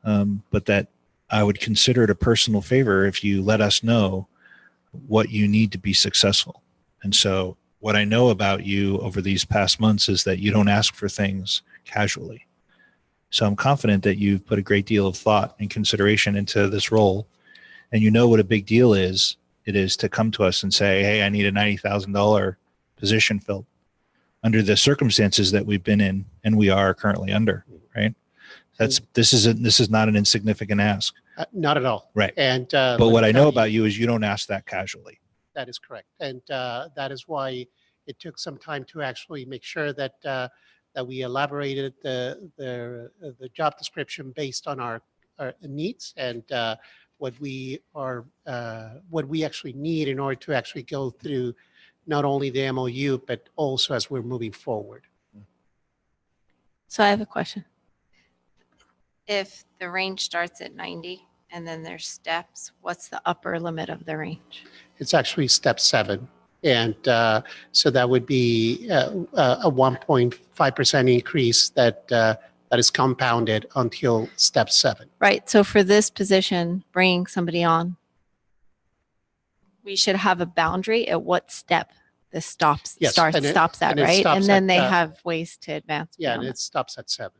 But that I would consider it a personal favor if you let us know what you need to be successful. And so what I know about you over these past months is that you don't ask for things casually. So I'm confident that you've put a great deal of thought and consideration into this role, and you know what a big deal is. It is to come to us and say, hey, I need a $90,000 position filled under the circumstances that we've been in and we are currently under, right? This is not an insignificant ask. Not at all. Right. And but what I know about you is you don't ask that casually. That is correct. And that is why it took some time to actually make sure that that we elaborated the job description based on our needs and what we actually need in order to actually go through not only the MOU, but also as we're moving forward. So I have a question. If the range starts at 90 and then there's steps, what's the upper limit of the range? It's actually step 7. And so that would be a 1.5% increase that is compounded until step 7. Right. So for this position, bringing somebody on, we should have a boundary at what step this stops Yes, at, and it right? stops And then at, they have ways to advance. Yeah, and beyond it stops at 7.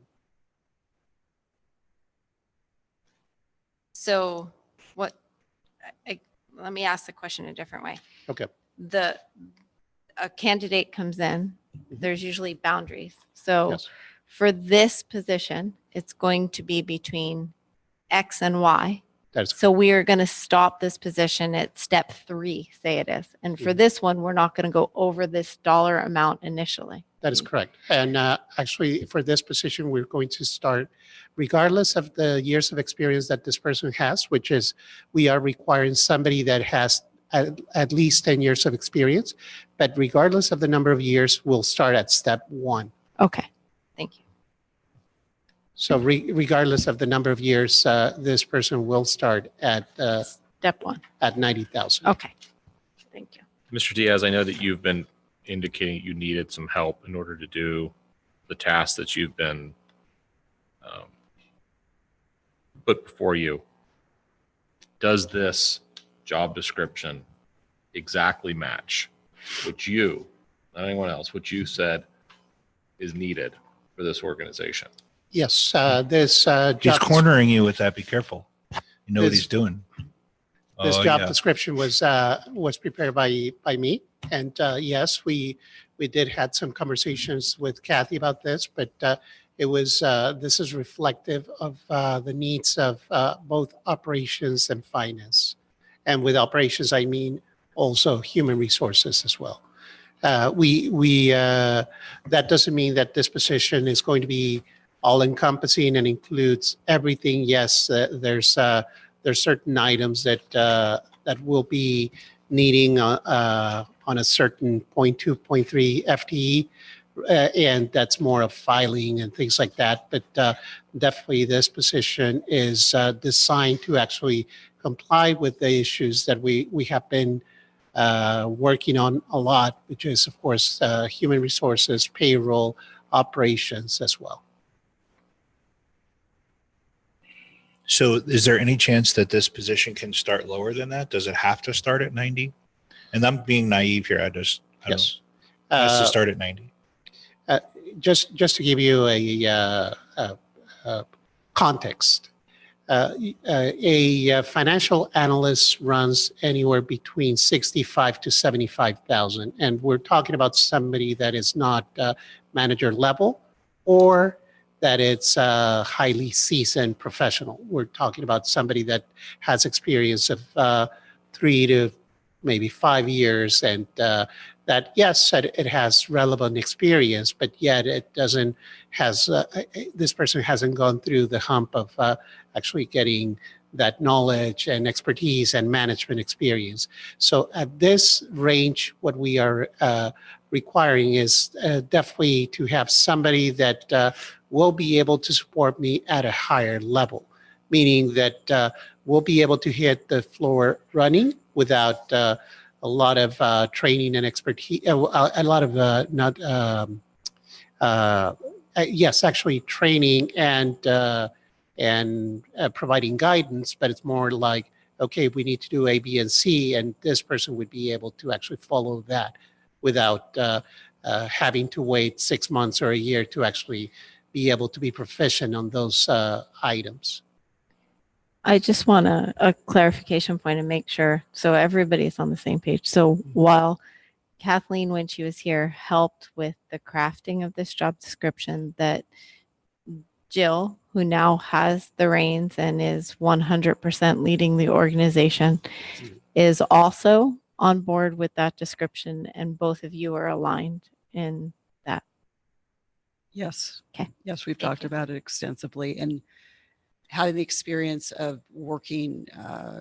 So what, let me ask the question a different way. Okay. A candidate comes in, there's usually boundaries. So Yes. for this position, it's going to be between X and Y. That's So we are going to stop this position at step 3, say it is. And for this one, we're not going to go over this dollar amount initially. That is correct. And actually, for this position, we're going to start, regardless of the years of experience that this person has, which is we are requiring somebody that has at least 10 years of experience. But regardless of the number of years, we'll start at step 1. Okay. Thank you. So regardless of the number of years, this person will start at step 1 at 90,000. Okay. Thank you. Mr. Diaz, I know that you've been indicating you needed some help in order to do the tasks that you've been put before you. Does this job description exactly match what you, not anyone else, what you said is needed for this organization? Yes, this He's job cornering you with that. Be careful. You know what This- he's doing. This Oh, job yeah. description was prepared by me, and yes, we did had some conversations with Kathy about this, but it was this is reflective of the needs of both operations and finance, and with operations I mean also human resources as well. That doesn't mean that this position is going to be all encompassing and includes everything. Yes, there's certain items that will be needing on a certain 0.2, 0.3 FTE, and that's more of filing and things like that. But definitely, this position is designed to actually comply with the issues that we have been working on a lot, which is, of course, human resources, payroll, operations as well. So is there any chance that this position can start lower than that? Does it have to start at 90? And I'm being naive here. I don't know. Yes. It has to start at 90. Just to give you a context, a financial analyst runs anywhere between 65 to 75,000, and we're talking about somebody that is not manager level or that it's a highly seasoned professional. We're talking about somebody that has experience of 3 to maybe 5 years, and that, yes, it has relevant experience, but yet it doesn't this person hasn't gone through the hump of actually getting that knowledge and expertise and management experience. So at this range, what we are requiring is definitely to have somebody that will be able to support me at a higher level, meaning that we'll be able to hit the floor running without a lot of training and expertise, a lot of yes, actually training and providing guidance, but it's more like, okay, we need to do A, B, and C, and this person would be able to actually follow that without having to wait 6 months or a year to actually be able to be proficient on those items. I just want a clarification point and make sure so everybody's on the same page. So while Kathleen, when she was here, helped with the crafting of this job description, that Jill, who now has the reins and is 100% leading the organization, is also on board with that description, and both of you are aligned in that. Yes. Okay. Yes, we've talked about it extensively, and having the experience of working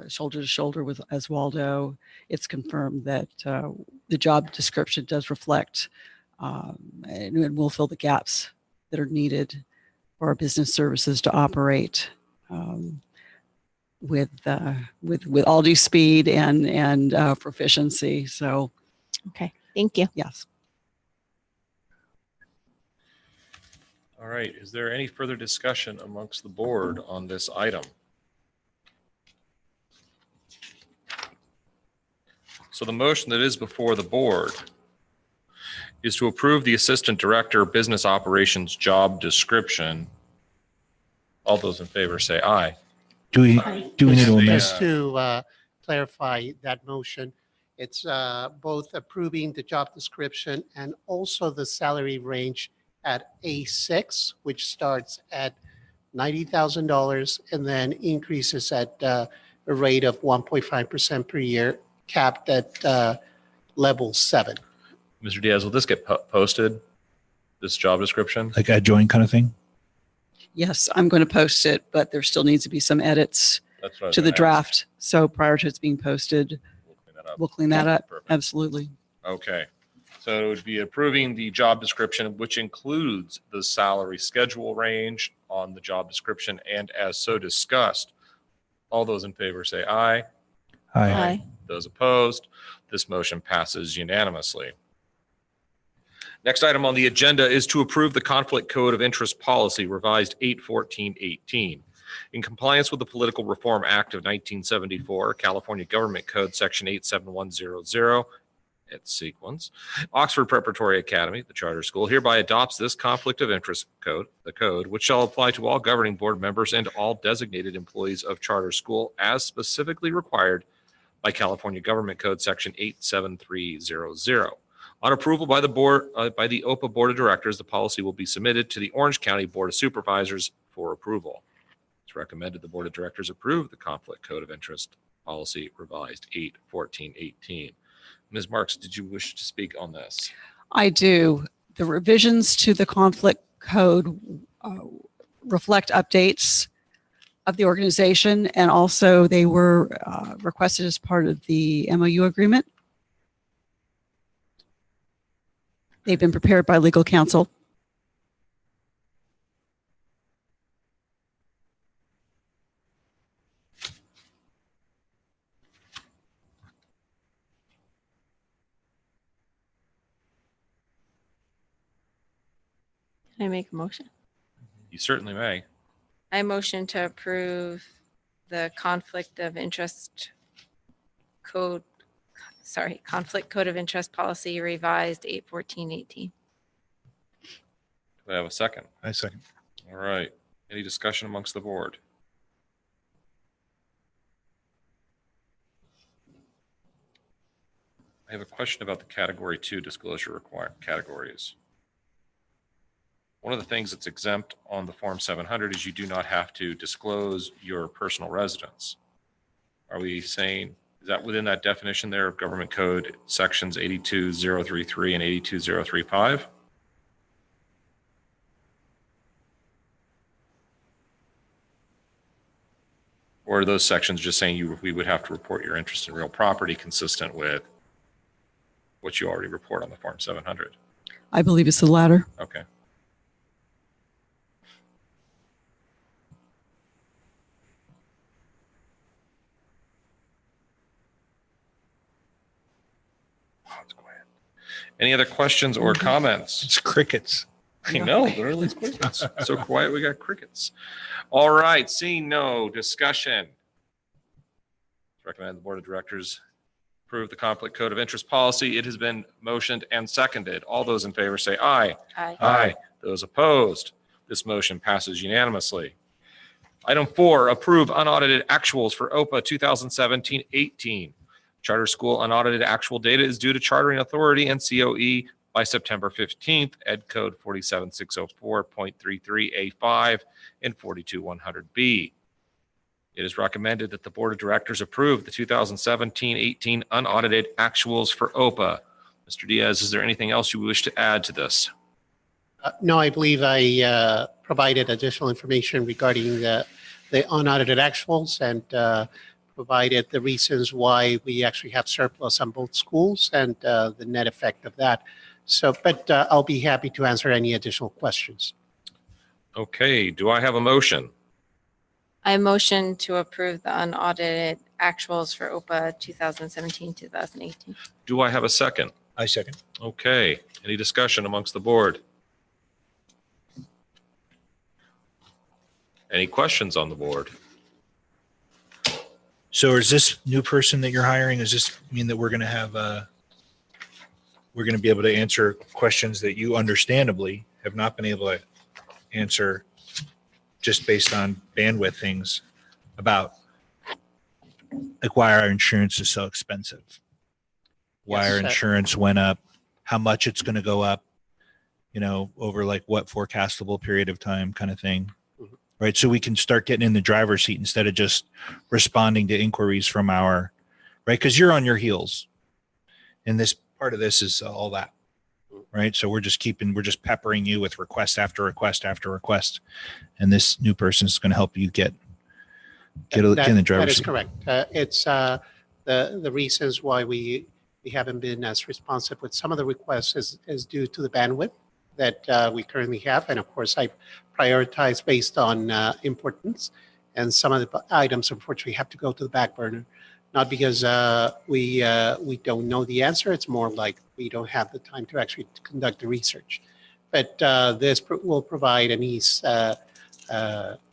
shoulder to shoulder with Oswaldo, it's confirmed that the job description does reflect and will fill the gaps that are needed for our business services to operate with all due speed and proficiency. So, okay, thank you. Yes. All right. Is there any further discussion amongst the board on this item? So the motion that is before the board is to approve the Assistant Director Business Operations job description. All those in favor say aye. Do we need to amend? Just to clarify that motion, it's both approving the job description and also the salary range at A6, which starts at $90,000 and then increases at a rate of 1.5% per year, capped at level 7. Mr. Diaz, will this get posted, this job description? Like a joint kind of thing? Yes, I'm going to post it, but there still needs to be some edits That's what I was to the gonna ask. draft. So prior to it's being posted, we'll clean that up. Perfect. Absolutely. Okay. So it would be approving the job description, which includes the salary schedule range on the job description and as so discussed. All those in favor say aye. Aye. Aye. Those opposed, this motion passes unanimously. Next item on the agenda is to approve the Conflict Code of Interest Policy revised 8/14/18. In compliance with the Political Reform Act of 1974, California Government Code Section 87100, its sequence. Oxford Preparatory Academy, the charter school, hereby adopts this conflict of interest code, the code, which shall apply to all governing board members and all designated employees of charter school as specifically required by California Government Code Section 87300. On approval by the board, by the OPA Board of Directors, the policy will be submitted to the Orange County Board of Supervisors for approval. It's recommended the Board of Directors approve the Conflict Code of Interest Policy Revised 8/14/18. Ms. Marks, did you wish to speak on this? I do. The revisions to the conflict code reflect updates of the organization, and also they were requested as part of the MOU agreement. They've been prepared by legal counsel. Can I make a motion? You certainly may. I motion to approve the conflict of interest code, conflict code of interest policy revised 8/14/18. Do I have a second? I second. All right. Any discussion amongst the board? I have a question about the category 2 disclosure required categories. One of the things that's exempt on the Form 700 is you do not have to disclose your personal residence. Are we saying, is that within that definition there of Government Code sections 82033 and 82035? Or are those sections just saying we would have to report your interest in real property consistent with what you already report on the Form 700? I believe it's the latter. Okay. Any other questions or comments? It's crickets. I know, literally it's crickets. So quiet, we got crickets. All right, seeing no discussion. Recommend the Board of Directors approve the Conflict Code of Interest Policy. It has been motioned and seconded. All those in favor say aye. Aye. Aye. Those opposed, this motion passes unanimously. Item 4, approve unaudited actuals for OPA 2017-18. Charter school unaudited actual data is due to Chartering Authority and COE by September 15th, Ed Code 47604.33A5 and 42100B. It is recommended that the Board of Directors approve the 2017-18 unaudited actuals for OPA. Mr. Diaz, is there anything else you wish to add to this? No, I believe I provided additional information regarding the unaudited actuals and provided the reasons why we actually have surplus on both schools and the net effect of that. So, but I'll be happy to answer any additional questions. Okay, do I have a motion? I motion to approve the unaudited actuals for OPA 2017-2018. Do I have a second? I second. Okay, any discussion amongst the board? Any questions on the board? So is this new person that you're hiring, does this mean that we're going to have, we're going to be able to answer questions that you understandably have not been able to answer just based on bandwidth things about like why our insurance is so expensive, why Yes, our insurance went up, how much it's going to go up, you know, over like what forecastable period of time kind of thing. Right. So we can start getting in the driver's seat instead of just responding to inquiries from our, right. Because you're on your heels. And this part of this is all that. Right. So we're just peppering you with request after request after request. And this new person is going to help you get in the driver's seat. That is correct. It's the reasons why we haven't been as responsive with some of the requests is due to the bandwidth that we currently have. And of course, I prioritize based on importance. And some of the items, unfortunately, have to go to the back burner, not because we don't know the answer. It's more like we don't have the time to actually conduct the research. But this will provide an ease, the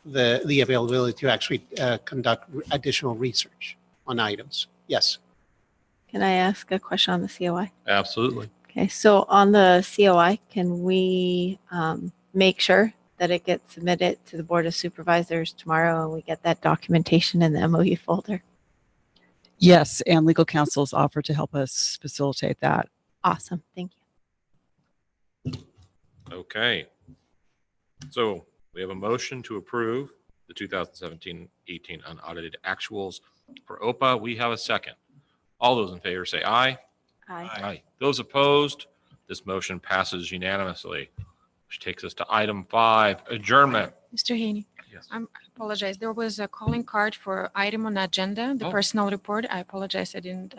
availability to actually conduct additional research on items. Yes. Can I ask a question on the COI? Absolutely. Okay, so on the COI, can we make sure that it gets submitted to the Board of Supervisors tomorrow and we get that documentation in the MOU folder? Yes, and legal counsel's offered to help us facilitate that. Awesome, thank you. Okay. So we have a motion to approve the 2017-18 unaudited actuals for OPA. We have a second. All those in favor say aye. Aye. Those opposed, this motion passes unanimously, which takes us to item 5, adjournment. Mr. Haney, Yes. I apologize. There was a calling card for item on agenda, the Oh. personnel report. I apologize. I didn't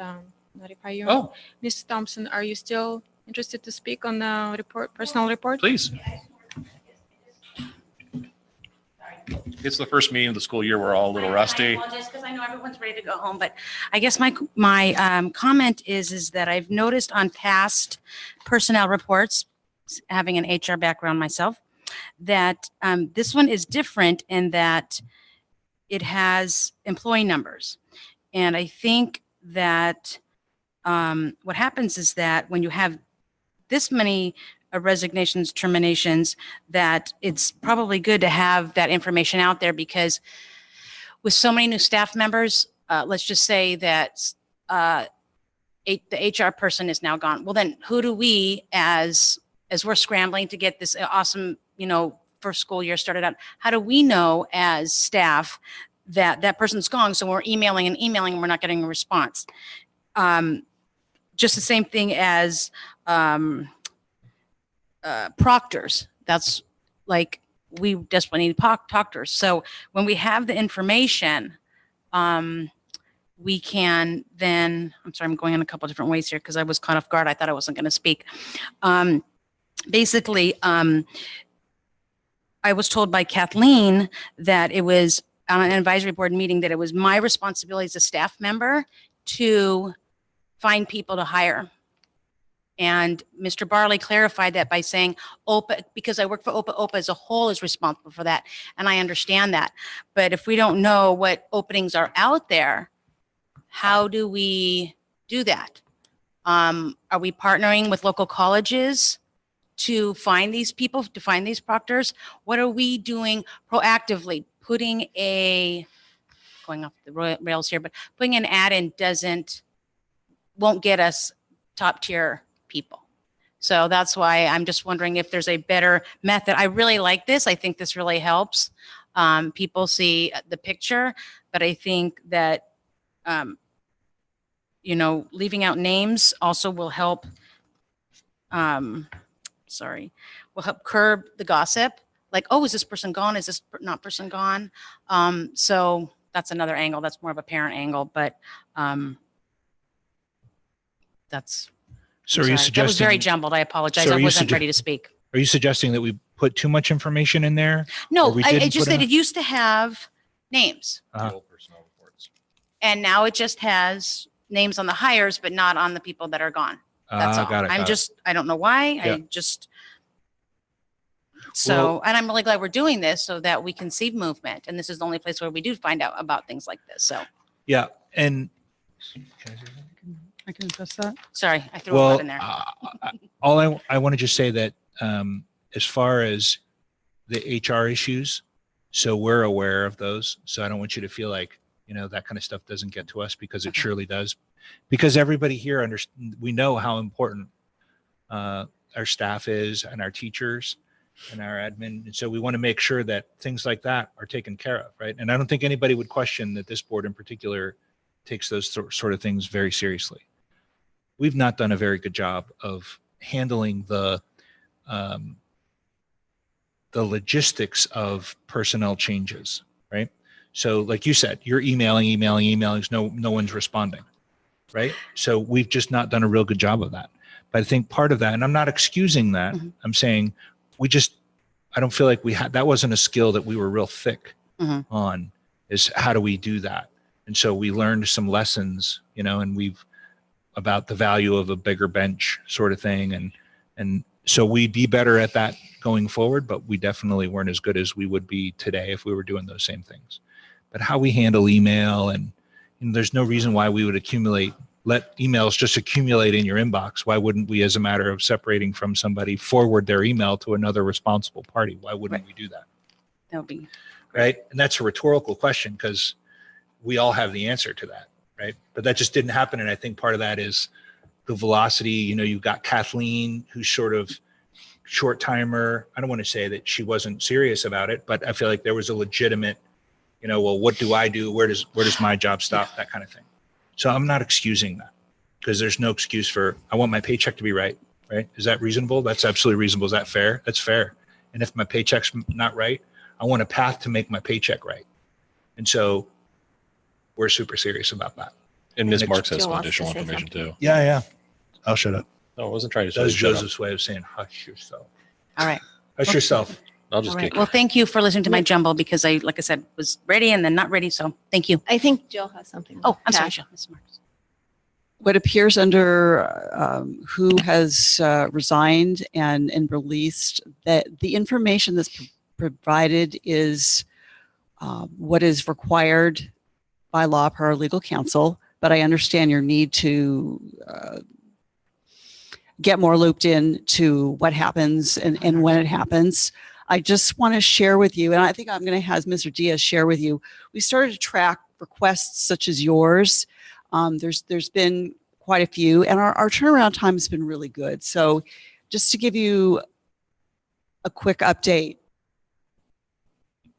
notify you. Oh, Ms. Thompson, are you still interested to speak on the report, personnel report? please. It's the first meeting of the school year. We're all a little rusty. I apologize because I know everyone's ready to go home, but I guess my comment is that I've noticed on past personnel reports, having an HR background myself, that this one is different in that it has employee numbers. And I think that what happens is that when you have this many resignations, terminations, that it's probably good to have that information out there, because with so many new staff members, let's just say that the HR person is now gone. Well, then who do we, as we're scrambling to get this awesome, first school year started out, how do we know as staff that that person's gone? So we're emailing and we're not getting a response. Just the same thing as proctors. That's like, we desperately need proctors. So when we have the information, we can then, I'm sorry, I'm going in a couple different ways here because I was caught off guard. I thought I wasn't going to speak. Basically, I was told by Kathleen that it was on an advisory board meeting that it was my responsibility as a staff member to find people to hire. And Mr. Barley clarified that by saying OPA, because I work for OPA, OPA as a whole is responsible for that. And I understand that. But if we don't know what openings are out there, how do we do that? Are we partnering with local colleges to find these people, to find these proctors? What are we doing proactively? Putting going off the rails here, but putting an ad in won't get us top tier people. So that's why I'm just wondering if there's a better method. I really like this. I think this really helps people see the picture, but I think that, leaving out names also will help, will help curb the gossip. Like, oh, is this person gone? Is this not person gone? So that's another angle. That's more of a parent angle, but that's, So are you suggesting? that was very jumbled. I apologize. So I are you wasn't ready to speak. Are you suggesting that we put too much information in there? No, we I didn't just put that enough? it used to have names, Uh-huh. The old personnel reports. and now it just has names on the hires, but not on the people that are gone. That's all. Got it. I don't know why. Yeah. So, and I'm really glad we're doing this so that we can see movement. And this is the only place where we do find out about things like this. So, Yeah. And I can address that. sorry, I threw a lot in there. I want to just say that as far as the HR issues, so we're aware of those. So I don't want you to feel like, that kind of stuff doesn't get to us, because it surely does. Because everybody here we know how important our staff is, and our teachers and our admin. And so we want to make sure that things like that are taken care of, right? And I don't think anybody would question that this board in particular takes those sort of things very seriously. We've not done a very good job of handling the logistics of personnel changes, right? So like you said, you're emailing, no one's responding, right? So we've just not done a real good job of that. But I think part of that, and I'm not excusing that, I'm saying I don't feel like that wasn't a skill that we were real thick on, is how do we do that? And so we learned some lessons, and about the value of a bigger bench sort of thing. And so we'd be better at that going forward, but we definitely weren't as good as we would be today if we were doing those same things. But how we handle email, and there's no reason why we would accumulate let emails just accumulate in your inbox. Why wouldn't we, as a matter of separating from somebody, forward their email to another responsible party? Why wouldn't we do that? That would be Right. And that's a rhetorical question because we all have the answer to that. Right. But that just didn't happen. And I think part of that is the velocity. You've got Kathleen, who's sort of short timer. I don't want to say that she wasn't serious about it, but I feel like there was a legitimate, well, what do I do? Where does my job stop? That kind of thing. So I'm not excusing that because there's no excuse for, I want my paycheck to be right. Right. Is that reasonable? That's absolutely reasonable. Is that fair? That's fair. And if my paycheck's not right, I want a path to make my paycheck right. And so we're super serious about that. And Ms. Marks has Jill some wants to additional say information something. too. Yeah. I'll shut up. No, I wasn't trying to say That's shut up. Joseph's way of saying, hush yourself. all right. Hush yourself. I'll All just right. kick Well, thank you for listening to my jumble because like I said, was ready and then not ready. So thank you. I think Jill has something. Oh, I'm to sorry, add. Jill. Ms. Marks. What appears under who has resigned and released, that the information that's provided is what is required by law per our legal counsel. But I understand your need to get more looped in to what happens and when it happens. I just want to share with you, and I think I'm going to have Mr. Diaz share with you. We started to track requests such as yours. There's been quite a few, and our turnaround time has been really good. So just to give you a quick update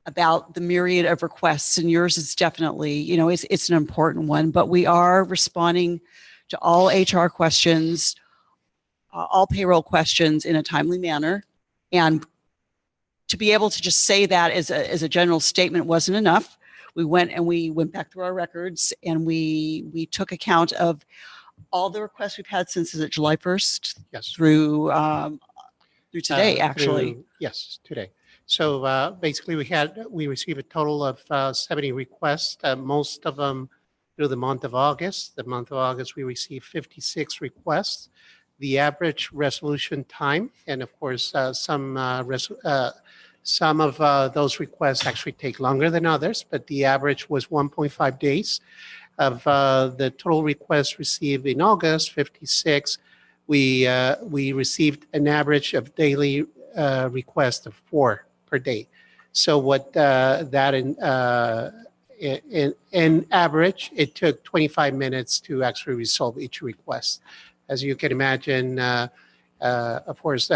about the myriad of requests, and yours is definitely, it's an important one, but we are responding to all HR questions, all payroll questions in a timely manner. And to be able to just say that as a general statement wasn't enough. We went back through our records and we took account of all the requests we've had since, is it July 1st? Yes. Through today, actually. Yes, today. So basically we received a total of 70 requests, most of them through the month of August. The month of August, we received 56 requests. The average resolution time, and of course, some of those requests actually take longer than others, but the average was 1.5 days. Of the total requests received in August, 56, we received an average of daily request of 4 per day. So what that in average, it took 25 minutes to actually resolve each request. As you can imagine, of course,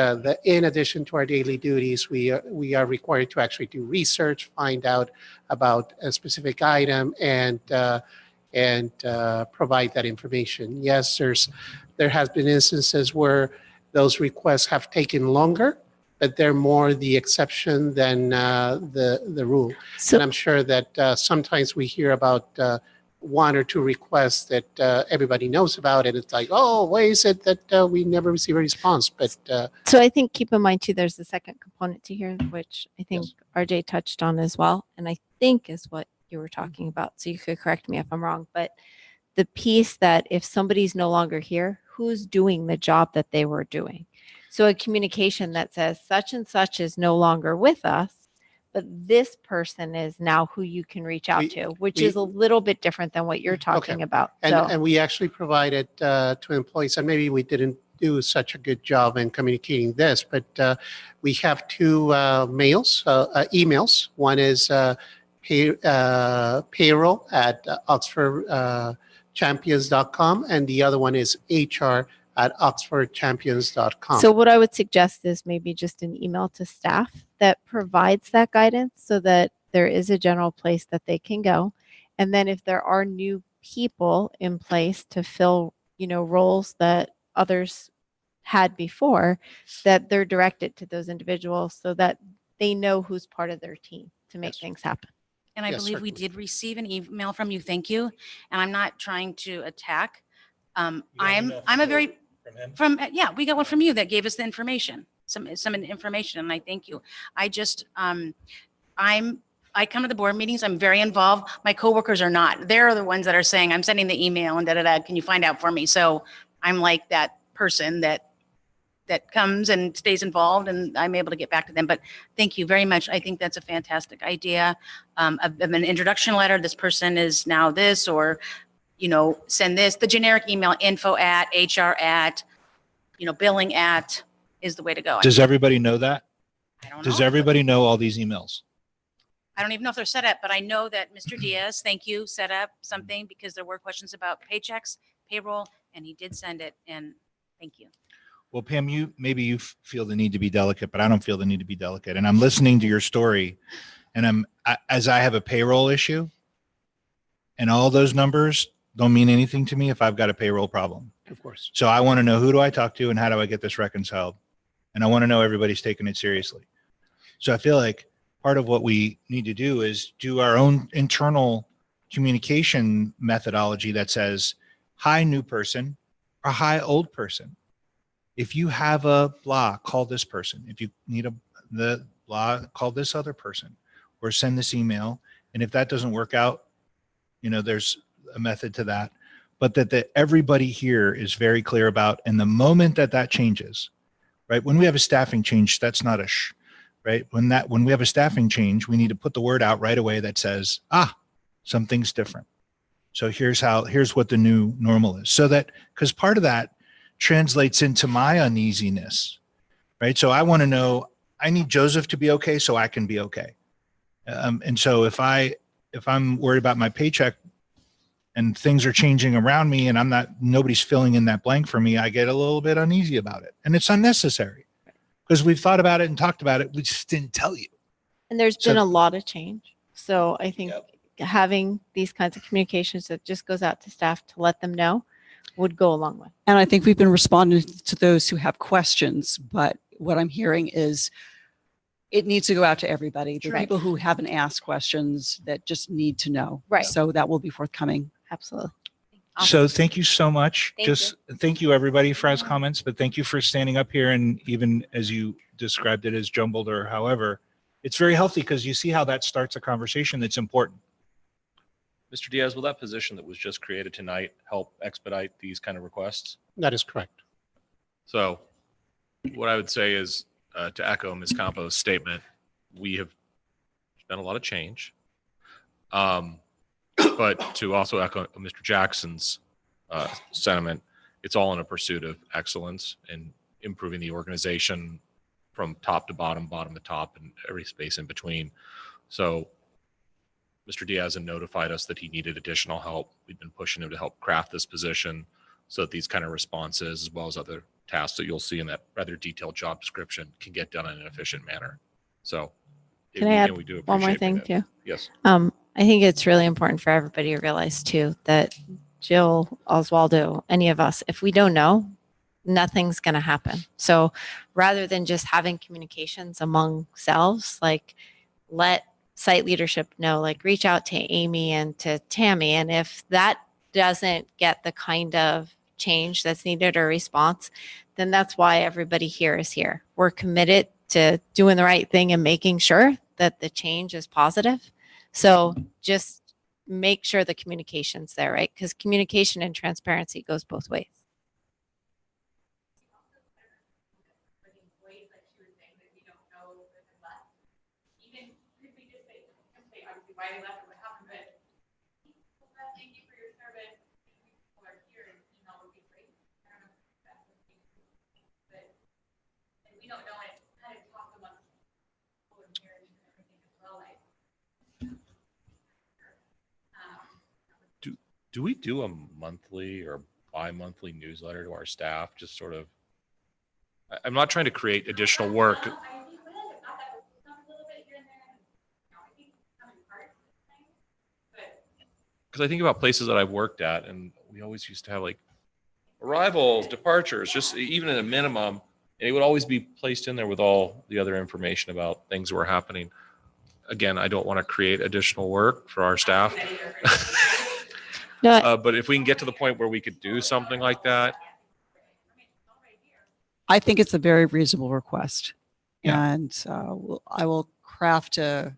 in addition to our daily duties, we are required to actually do research, find out about a specific item, and provide that information. Yes, there has been instances where those requests have taken longer, but they're more the exception than the rule. So- and I'm sure that sometimes we hear about 1 or 2 requests that everybody knows about, and it's like, oh, why is it that we never receive a response? But So I think keep in mind too, there's the second component to here, which I think RJ touched on as well. And I think is what you were talking about. So you could correct me if I'm wrong, but the piece that if somebody's no longer here, who's doing the job that they were doing? So a communication that says such and such is no longer with us, but this person is now who you can reach out to, which is a little bit different than what you're talking about. And we actually provided to employees, and maybe we didn't do such a good job in communicating this, but we have 2 emails. One is payroll at oxfordchampions.com, and the other one is HR at oxfordchampions.com. So what I would suggest is maybe just an email to staff that provides that guidance so that there is a general place that they can go. And then if there are new people in place to fill, roles that others had before, that they're directed to those individuals so that they know who's part of their team to make things happen. And I Yes, believe we certainly. did receive an email from you. Thank you. And I'm not trying to attack. I'm a very we got one from you that gave us the information, some information, and I thank you. I just I come to the board meetings. I'm very involved. My coworkers are not. They're the ones that are saying, I'm sending the email and can you find out for me? So I'm like that person that comes and stays involved, and I'm able to get back to them. But thank you very much. I think that's a fantastic idea of an introduction letter. This person is now this, or, send this, the generic email, info at, HR at, billing at is the way to go. Does everybody know that? I don't Does know. everybody know all these emails? I don't even know if they're set up, but I know that Mr. Diaz, thank you, set up something because there were questions about paychecks, payroll, and he did send it. And thank you. Well, Pam, maybe you feel the need to be delicate, but I don't feel the need to be delicate. And I'm listening to your story, and as I have a payroll issue, and all those numbers don't mean anything to me if I've got a payroll problem. Of course. So I want to know, who do I talk to and how do I get this reconciled? And I want to know everybody's taking it seriously. So I feel like part of what we need to do is do our own internal communication methodology that says, hi, new person, or hi, old person. If you have a blah, call this person. If you need the blah, call this other person, or send this email. And if that doesn't work out, there's a method to that. But that everybody here is very clear about, and the moment that changes, right? When we have a staffing change, that's not a right? When we have a staffing change, we need to put the word out right away that says, something's different. So here's what the new normal is. So that, because part of that translates into my uneasiness, right? So I want to know, I need Joseph to be okay so I can be okay. And so if I'm worried about my paycheck and things are changing around me and nobody's filling in that blank for me, I get a little bit uneasy about it. And it's unnecessary because we've thought about it and talked about it. We just didn't tell you. And there's been a lot of change. So I think having these kinds of communications that just goes out to staff to let them know would go a long way. And I think we've been responding to those who have questions, but what I'm hearing is it needs to go out to everybody. The people who haven't asked questions that just need to know. Right. So that will be forthcoming. Absolutely. So thank you so much. Thank you everybody for those comments, but thank you for standing up here, and even as you described it as jumbled or however, it's very healthy because you see how that starts a conversation that's important. Mr. Diaz, will that position that was just created tonight help expedite these kind of requests? That is correct. So what I would say is, to echo Ms. Campo's statement, we have been a lot of change. But to also echo Mr. Jackson's sentiment, it's all in a pursuit of excellence and improving the organization from top to bottom, bottom to top, and every space in between. So Mr. Diaz had notified us that he needed additional help. We've been pushing him to help craft this position so that these kind of responses, as well as other tasks that you'll see in that rather detailed job description, can get done in an efficient manner. So Can I add we do one more appreciate thing that. too? Yes. I think it's really important for everybody to realize too that Jill, Oswaldo, any of us, if we don't know, nothing's going to happen. So rather than just having communications among selves, like let site leadership know, like reach out to Amy and to Tammy. And if that doesn't get the kind of change that's needed or response, then that's why everybody here is here. We're committed to doing the right thing and making sure that the change is positive. So just make sure the communication's there, right? Because communication and transparency goes both ways. Do we do a monthly or bi-monthly newsletter to our staff? Just sort of, I'm not trying to create additional work. Because I think about places that I've worked at, and we always used to have like arrivals, departures, just even at a minimum, and it would always be placed in there with all the other information about things that were happening. Again, I don't want to create additional work for our staff. But if we can get to the point where we could do something like that. I think it's a very reasonable request. Yeah. And I will craft a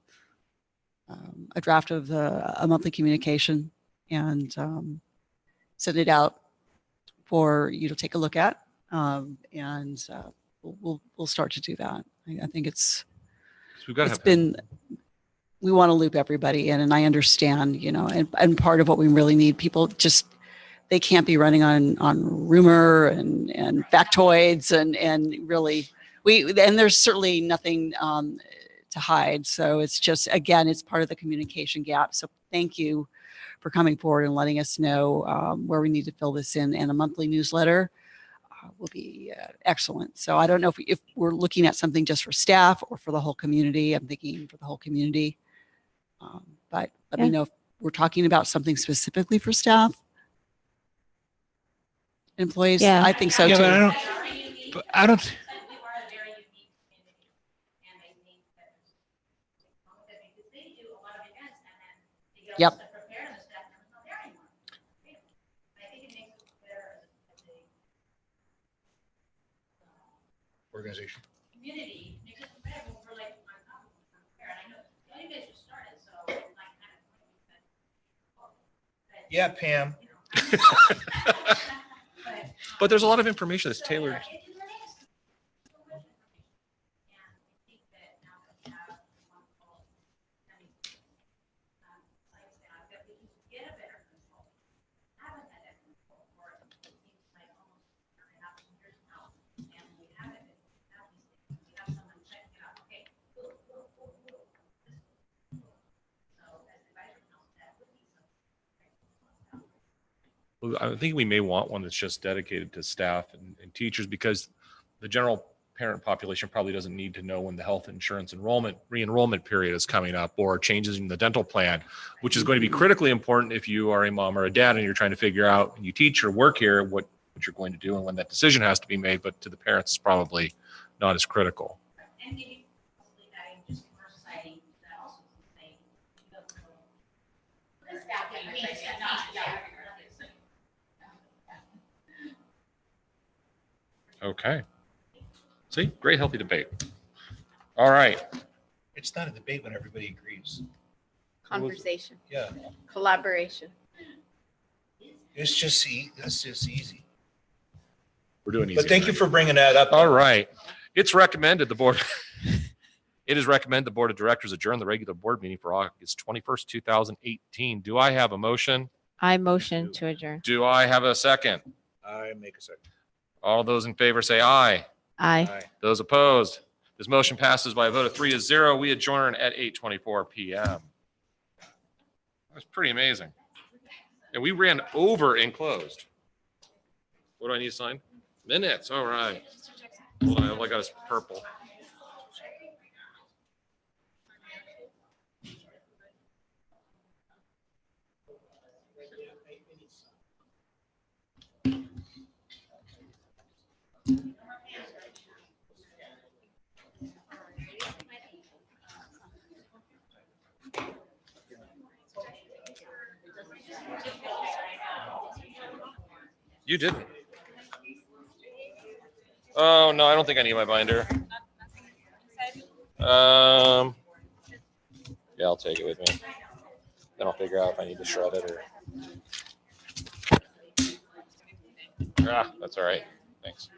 draft of a monthly communication and send it out for you to take a look at. We'll start to do that. I think we want to loop everybody in, and I understand, and part of what we really need, people just they can't be running on rumor and factoids and really and there's certainly nothing to hide. So it's just, again, it's part of the communication gap. So thank you for coming forward and letting us know where we need to fill this in, and a monthly newsletter will be excellent. So I don't know if we're looking at something just for staff or for the whole community. I'm thinking for the whole community. But let me know if we're talking about something specifically for staff, employees. Yeah. I think so too. But I don't. Yep. Organization. Community makes us prepared when we're like, prepared. I know you guys just started, so like Yeah, Pam. But there's a lot of information that's tailored. I think we may want one that's just dedicated to staff and teachers, because the general parent population probably doesn't need to know when the health insurance re-enrollment period is coming up, or changes in the dental plan, which is going to be critically important if you are a mom or a dad and you're trying to figure out, and you teach or work here, what you're going to do and when that decision has to be made. But to the parents, it's probably not as critical. Okay. See, great, healthy debate. All right. It's not a debate when everybody agrees. Conversation, Yeah, collaboration. it's just easy. We're doing easy. But thank you for bringing that up. All right. It's recommended it is recommended the board of directors adjourn the regular board meeting for August 21st, 2018. Do I have a motion? I motion to adjourn. Do I have a second? I make a second. All those in favor say aye. Aye. Those opposed? This motion passes by a vote of 3-0. We adjourn at 8:24 p.m. That's pretty amazing. And we ran over and closed. What do I need to sign? Minutes. All right. Hold on. I got us purple. You didn't. Oh, no, I don't think I need my binder. Yeah, I'll take it with me. Then I'll figure out if I need to shred it or. That's all right. Thanks.